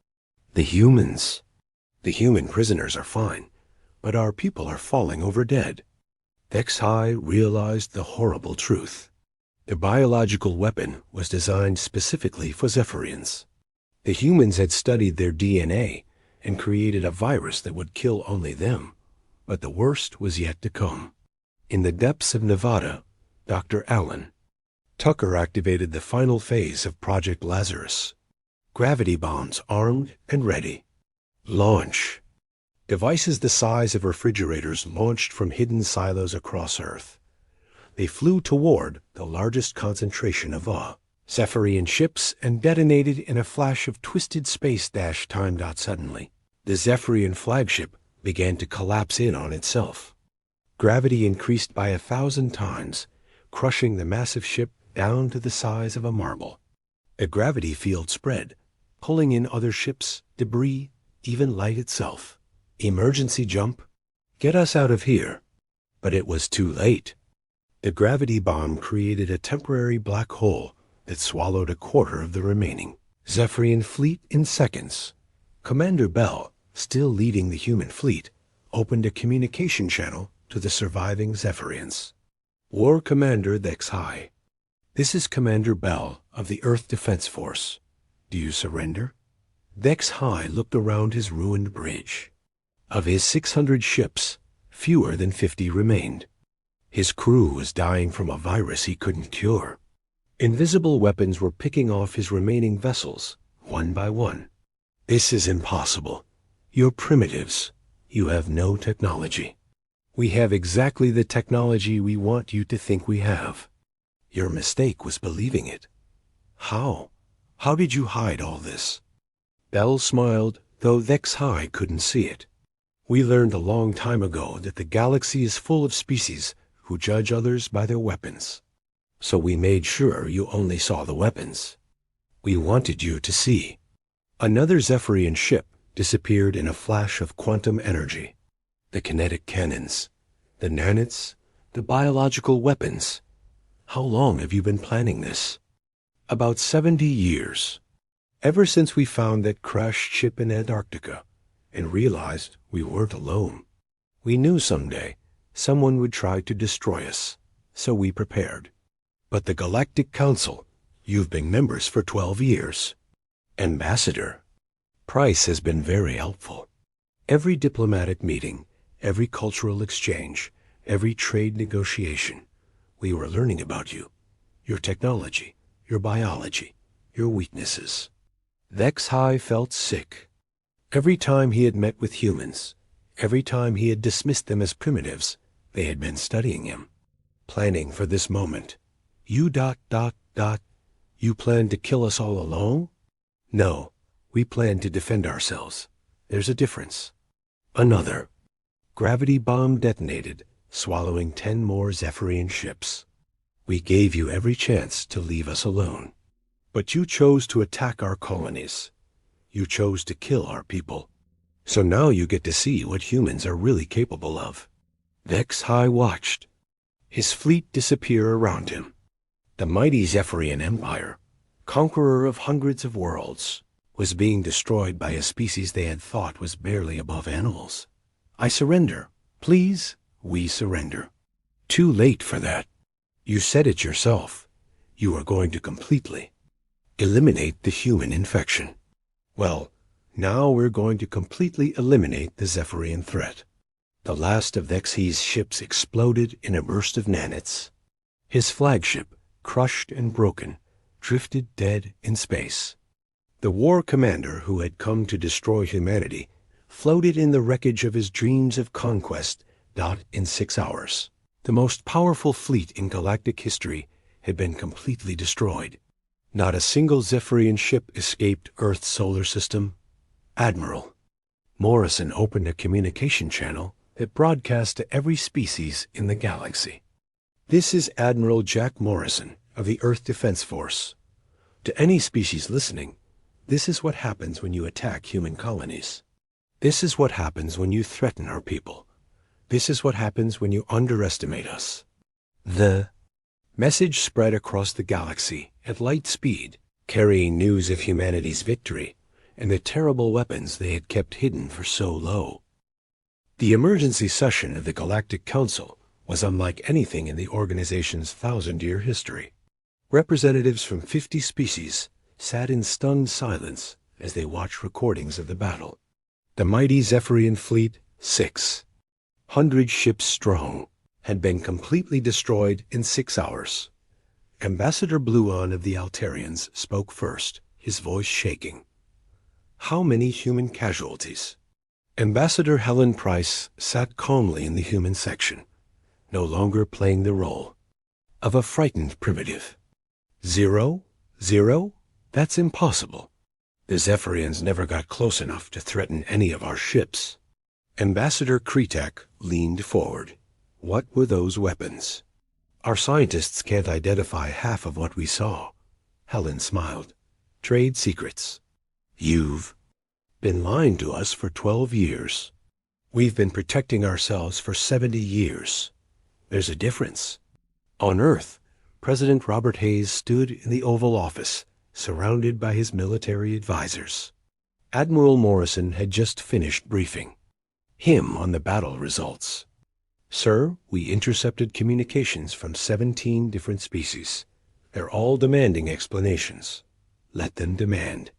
The humans. The human prisoners are fine, but our people are falling over dead. Vex-High realized the horrible truth. The biological weapon was designed specifically for Zephyrians. The humans had studied their DNA and created a virus that would kill only them, but the worst was yet to come. In the depths of Nevada, Dr. Allen Tucker activated the final phase of Project Lazarus. Gravity bombs armed and ready. Launch. Devices the size of refrigerators launched from hidden silos across Earth. They flew toward the largest concentration of Zephyrian ships and detonated in a flash of twisted space-time. Suddenly, the Zephyrian flagship began to collapse in on itself. Gravity increased by 1,000 times, crushing the massive ship down to the size of a marble. A gravity field spread, pulling in other ships, debris, even light itself. Emergency jump. Get us out of here. But it was too late. The gravity bomb created a temporary black hole that swallowed a quarter of the remaining Zephyrian fleet in seconds. Commander Bell, still leading the human fleet, opened a communication channel to the surviving Zephyrians. War Commander Vex-High. This is Commander Bell of the Earth Defense Force. Do you surrender? Vex-High looked around his ruined bridge. Of his 600 ships, fewer than 50 remained. His crew was dying from a virus he couldn't cure. Invisible weapons were picking off his remaining vessels, one by one. This is impossible. You're primitives. You have no technology. We have exactly the technology we want you to think we have. Your mistake was believing it. How? How did you hide all this? Bell smiled, though Vex-High couldn't see it. We learned a long time ago that the galaxy is full of species who judge others by their weapons. So we made sure you only saw the weapons. We wanted you to see. Another Zephyrian ship disappeared in a flash of quantum energy. The kinetic cannons, the nanites, the biological weapons. How long have you been planning this? About 70 years. Ever since we found that crashed ship in Antarctica and realized we weren't alone. We knew someday someone would try to destroy us, so we prepared. But the Galactic Council, you've been members for 12 years. Ambassador, Price has been very helpful. Every diplomatic meeting, every cultural exchange, every trade negotiation, we were learning about you, your technology, your biology, your weaknesses. Vex-High felt sick. Every time he had met with humans, every time he had dismissed them as primitives, they had been studying him, planning for this moment. You ... You planned to kill us all alone? No, we planned to defend ourselves. There's a difference. Another. Gravity bomb detonated, swallowing 10 more Zephyrian ships. We gave you every chance to leave us alone. But you chose to attack our colonies. You chose to kill our people. So now you get to see what humans are really capable of. Vex-High watched. His fleet disappear around him. The mighty Zephyrian Empire, conqueror of hundreds of worlds, was being destroyed by a species they had thought was barely above animals. I surrender. Please, we surrender. Too late for that. You said it yourself. You are going to completely eliminate the human infection. Well, now we're going to completely eliminate the Zephyrian threat. The last of Vex-High's ships exploded in a burst of nanites. His flagship, crushed and broken, drifted dead in space. The war commander who had come to destroy humanity floated in the wreckage of his dreams of conquest. In 6 hours. The most powerful fleet in galactic history had been completely destroyed. Not a single Zephyrian ship escaped Earth's solar system. Admiral Morrison opened a communication channel that broadcast to every species in the galaxy. This is Admiral Jack Morrison of the Earth Defense Force. To any species listening, this is what happens when you attack human colonies. This is what happens when you threaten our people. This is what happens when you underestimate us. The message spread across the galaxy at light speed, carrying news of humanity's victory and the terrible weapons they had kept hidden for so long. The emergency session of the Galactic Council was unlike anything in the organization's 1,000-year history. Representatives from 50 species sat in stunned silence as they watched recordings of the battle. The mighty Zephyrian fleet, 600 ships strong, had been completely destroyed in 6 hours. Ambassador Bluon of the Altarians spoke first, his voice shaking. How many human casualties? Ambassador Helen Price sat calmly in the human section, no longer playing the role of a frightened primitive. 0? 0? That's impossible. The Zephyrians never got close enough to threaten any of our ships. Ambassador Kretak leaned forward. What were those weapons? Our scientists can't identify half of what we saw. Helen smiled. Trade secrets. You've been lying to us for 12 years. We've been protecting ourselves for 70 years. There's a difference. On Earth, President Robert Hayes stood in the Oval Office, surrounded by his military advisors. Admiral Morrison had just finished briefing him on the battle results. Sir, we intercepted communications from 17 different species. They're all demanding explanations. Let them demand.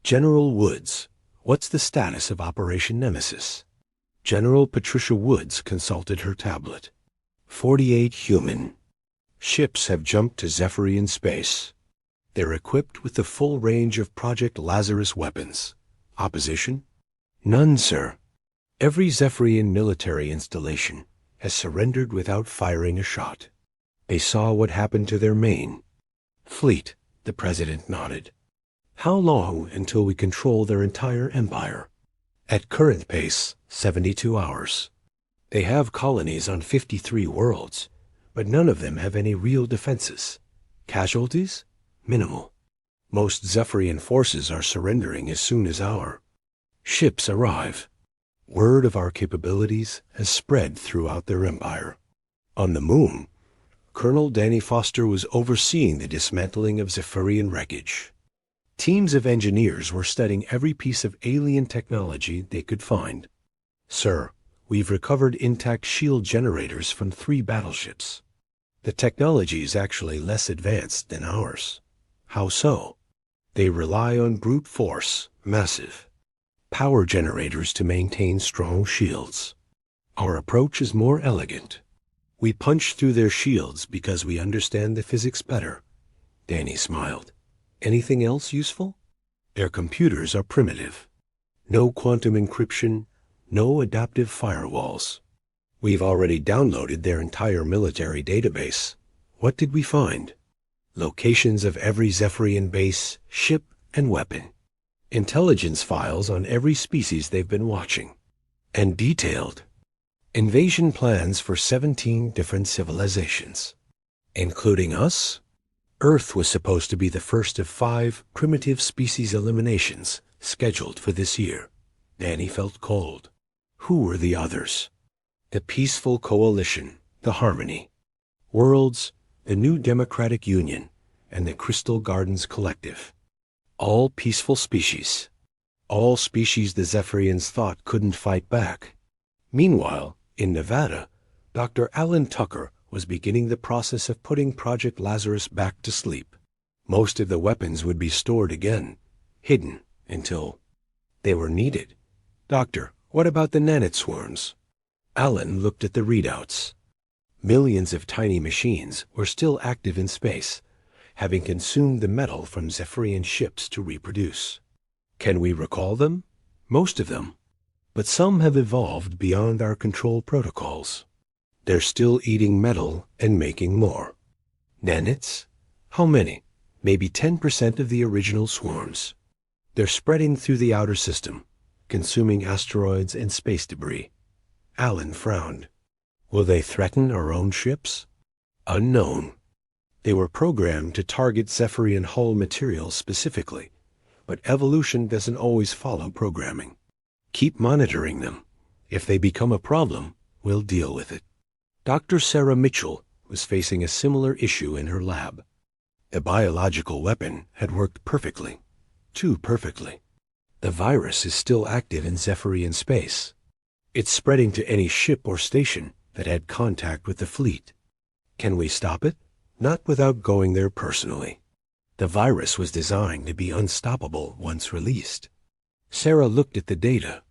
General Woods, what's the status of Operation Nemesis? General Patricia Woods consulted her tablet. 48 human ships have jumped to Zephyrian space. They're equipped with the full range of Project Lazarus weapons. Opposition? None, sir. Every Zephyrian military installation has surrendered without firing a shot. They saw what happened to their main fleet, the president nodded. How long until we control their entire empire? At current pace, 72 hours. They have colonies on 53 worlds, but none of them have any real defenses. Casualties? Minimal. Most Zephyrian forces are surrendering as soon as our ships arrive. Word of our capabilities has spread throughout their empire. On the moon, Colonel Danny Foster was overseeing the dismantling of Zephyrian wreckage. Teams of engineers were studying every piece of alien technology they could find. Sir, we've recovered intact shield generators from 3 battleships. The technology is actually less advanced than ours. How so? They rely on brute force, massive power generators to maintain strong shields. Our approach is more elegant. We punch through their shields because we understand the physics better. Danny smiled. Anything else useful? Their computers are primitive. No quantum encryption, no adaptive firewalls. We've already downloaded their entire military database. What did we find? Locations of every Zephyrian base, ship, and weapon. Intelligence files on every species they've been watching. And detailed invasion plans for 17 different civilizations. Including us? Earth was supposed to be the first of 5 primitive species eliminations scheduled for this year. Danny felt cold. Who were the others? The Peaceful Coalition, the Harmony. Worlds, the New Democratic Union, and the Crystal Gardens Collective. All peaceful species. All species the Zephyrians thought couldn't fight back. Meanwhile, in Nevada, Dr. Alan Tucker was beginning the process of putting Project Lazarus back to sleep. Most of the weapons would be stored again, hidden until they were needed. Doctor, what about the nanite swarms? Alan looked at the readouts. Millions of tiny machines were still active in space, having consumed the metal from Zephyrian ships to reproduce. Can we recall them? Most of them. But some have evolved beyond our control protocols. They're still eating metal and making more. Nanites? How many? maybe 10% of the original swarms. They're spreading through the outer system, consuming asteroids and space debris. Alan frowned. Will they threaten our own ships? Unknown. They were programmed to target Zephyrian hull materials specifically, but evolution doesn't always follow programming. Keep monitoring them. If they become a problem, we'll deal with it. Dr. Sarah Mitchell was facing a similar issue in her lab. The biological weapon had worked perfectly. Too perfectly. The virus is still active in Zephyrian space. It's spreading to any ship or station that had contact with the fleet. Can we stop it? Not without going there personally. The virus was designed to be unstoppable once released. Sarah looked at the data.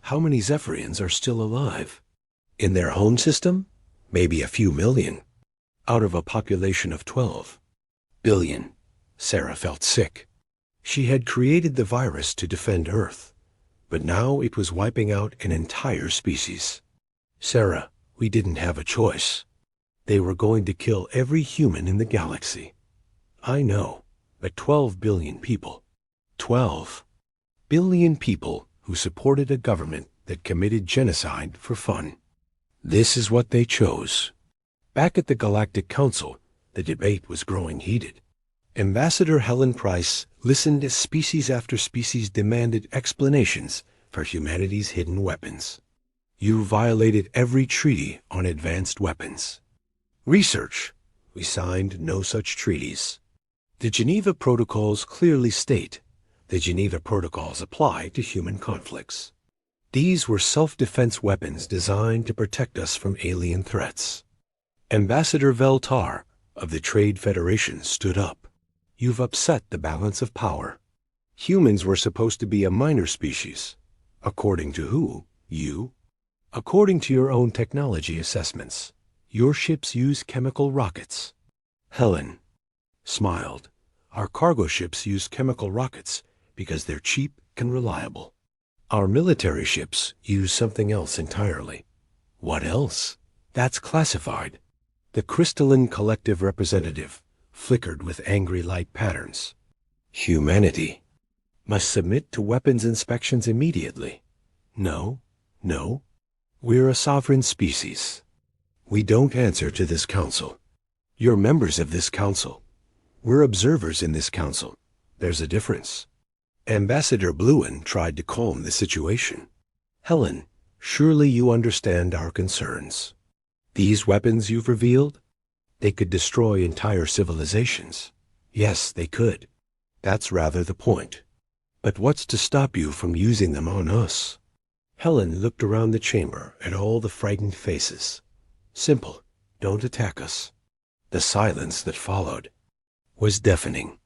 How many Zephyrians are still alive? In their home system? Maybe a few million. Out of a population of 12 billion. Sarah felt sick. She had created the virus to defend Earth, but now it was wiping out an entire species. Sarah, we didn't have a choice. They were going to kill every human in the galaxy. I know, but 12 billion people. 12 billion people who supported a government that committed genocide for fun. This is what they chose. Back at the Galactic Council, the debate was growing heated. Ambassador Helen Price listened as species after species demanded explanations for humanity's hidden weapons. You violated every treaty on advanced weapons. Research. We signed no such treaties. The Geneva Protocols clearly state the Geneva Protocols apply to human conflicts. These were self-defense weapons designed to protect us from alien threats. Ambassador Veltar of the Trade Federation stood up. You've upset the balance of power. Humans were supposed to be a minor species. According to who? You? According to your own technology assessments, your ships use chemical rockets. Helen smiled. Our cargo ships use chemical rockets because they're cheap and reliable. Our military ships use something else entirely. What else? That's classified. The crystalline collective representative flickered with angry light patterns. Humanity must submit to weapons inspections immediately. No, no. We're a sovereign species. We don't answer to this council. You're members of this council. We're observers in this council. There's a difference. Ambassador Bluin tried to calm the situation. Helen, surely you understand our concerns. These weapons you've revealed? They could destroy entire civilizations. Yes, they could. That's rather the point. But what's to stop you from using them on us? Helen looked around the chamber at all the frightened faces. Simple. Don't attack us. The silence that followed was deafening.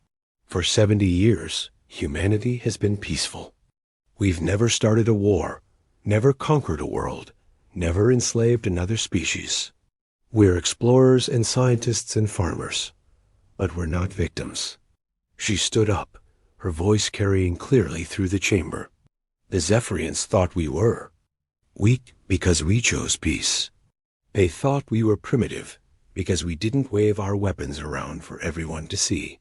For 70 years, humanity has been peaceful. We've never started a war, never conquered a world, never enslaved another species. We're explorers and scientists and farmers, but we're not victims. She stood up, her voice carrying clearly through the chamber. The Zephyrians thought we were. Weak because we chose peace. They thought we were primitive because we didn't wave our weapons around for everyone to see.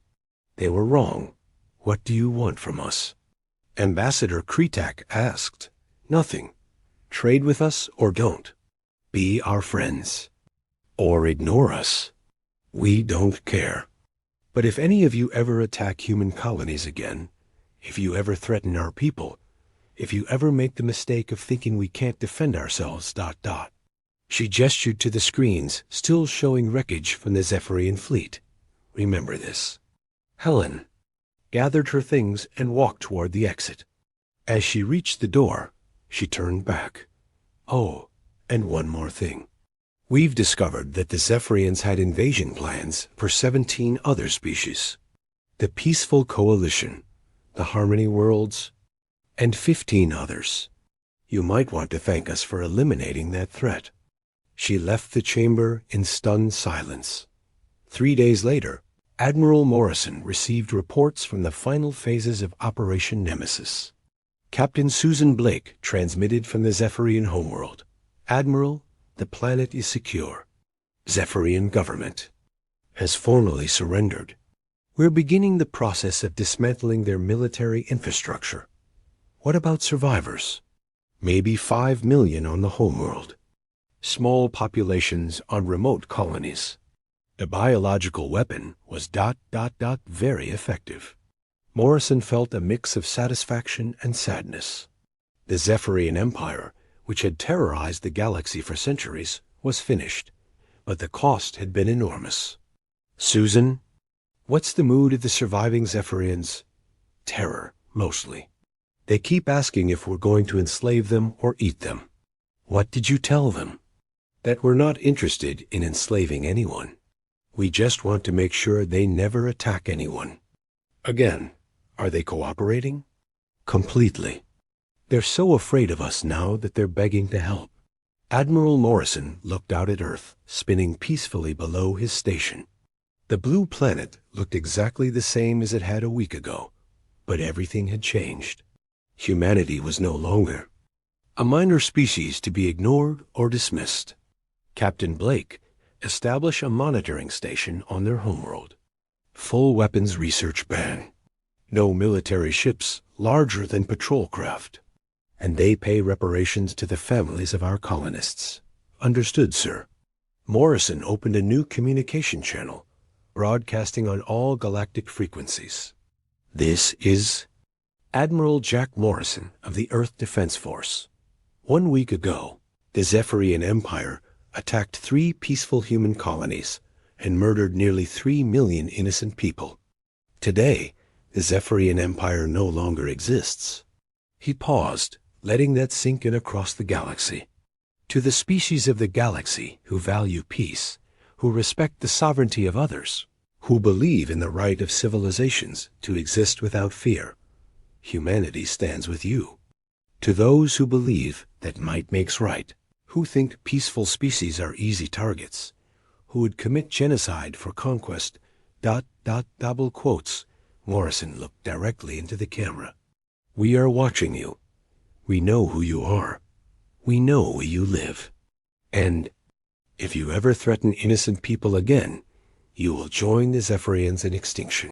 They were wrong. What do you want from us? Ambassador Kretak asked. Nothing. Trade with us or don't. Be our friends. Or ignore us. We don't care. But if any of you ever attack human colonies again, if you ever threaten our people, if you ever make the mistake of thinking we can't defend ourselves, ... She gestured to the screens still showing wreckage from the Zephyrian fleet. Remember this. Helen gathered her things and walked toward the exit. As she reached the door, she turned back. Oh, and one more thing. We've discovered that the Zephyrians had invasion plans for 17 other species. The Peaceful Coalition, the Harmony Worlds, and 15 others. You might want to thank us for eliminating that threat. She left the chamber in stunned silence. 3 days later, Admiral Morrison received reports from the final phases of Operation Nemesis. Captain Susan Blake transmitted from the Zephyrian homeworld. Admiral, the planet is secure. Zephyrian government has formally surrendered. We're beginning the process of dismantling their military infrastructure. What about survivors? Maybe 5 million on the homeworld. Small populations on remote colonies. The biological weapon was ... very effective. Morrison felt a mix of satisfaction and sadness. The Zephyrian Empire, which had terrorized the galaxy for centuries, was finished, but the cost had been enormous. Susan, what's the mood of the surviving Zephyrians? Terror, mostly. They keep asking if we're going to enslave them or eat them. What did you tell them? That we're not interested in enslaving anyone. We just want to make sure they never attack anyone. Again, are they cooperating? Completely. They're so afraid of us now that they're begging to help. Admiral Morrison looked out at Earth, spinning peacefully below his station. The blue planet looked exactly the same as it had a week ago, but everything had changed. Humanity was no longer a minor species to be ignored or dismissed. Captain Blake established a monitoring station on their homeworld. Full weapons research ban. No military ships larger than patrol craft. And they pay reparations to the families of our colonists. Understood, sir. Morrison opened a new communication channel, broadcasting on all galactic frequencies. This is Admiral Jack Morrison of the Earth Defense Force. 1 week ago, the Zephyrian Empire attacked 3 peaceful human colonies and murdered nearly 3 million innocent people. Today, the Zephyrian Empire no longer exists. He paused, letting that sink in across the galaxy. To the species of the galaxy who value peace, who respect the sovereignty of others, who believe in the right of civilizations to exist without fear, humanity stands with you. To those who believe that might makes right, who think peaceful species are easy targets, who would commit genocide for conquest, ... double quotes, Morrison looked directly into the camera. We are watching you. We know who you are. We know where you live. And if you ever threaten innocent people again, you will join the Zephyrians in extinction.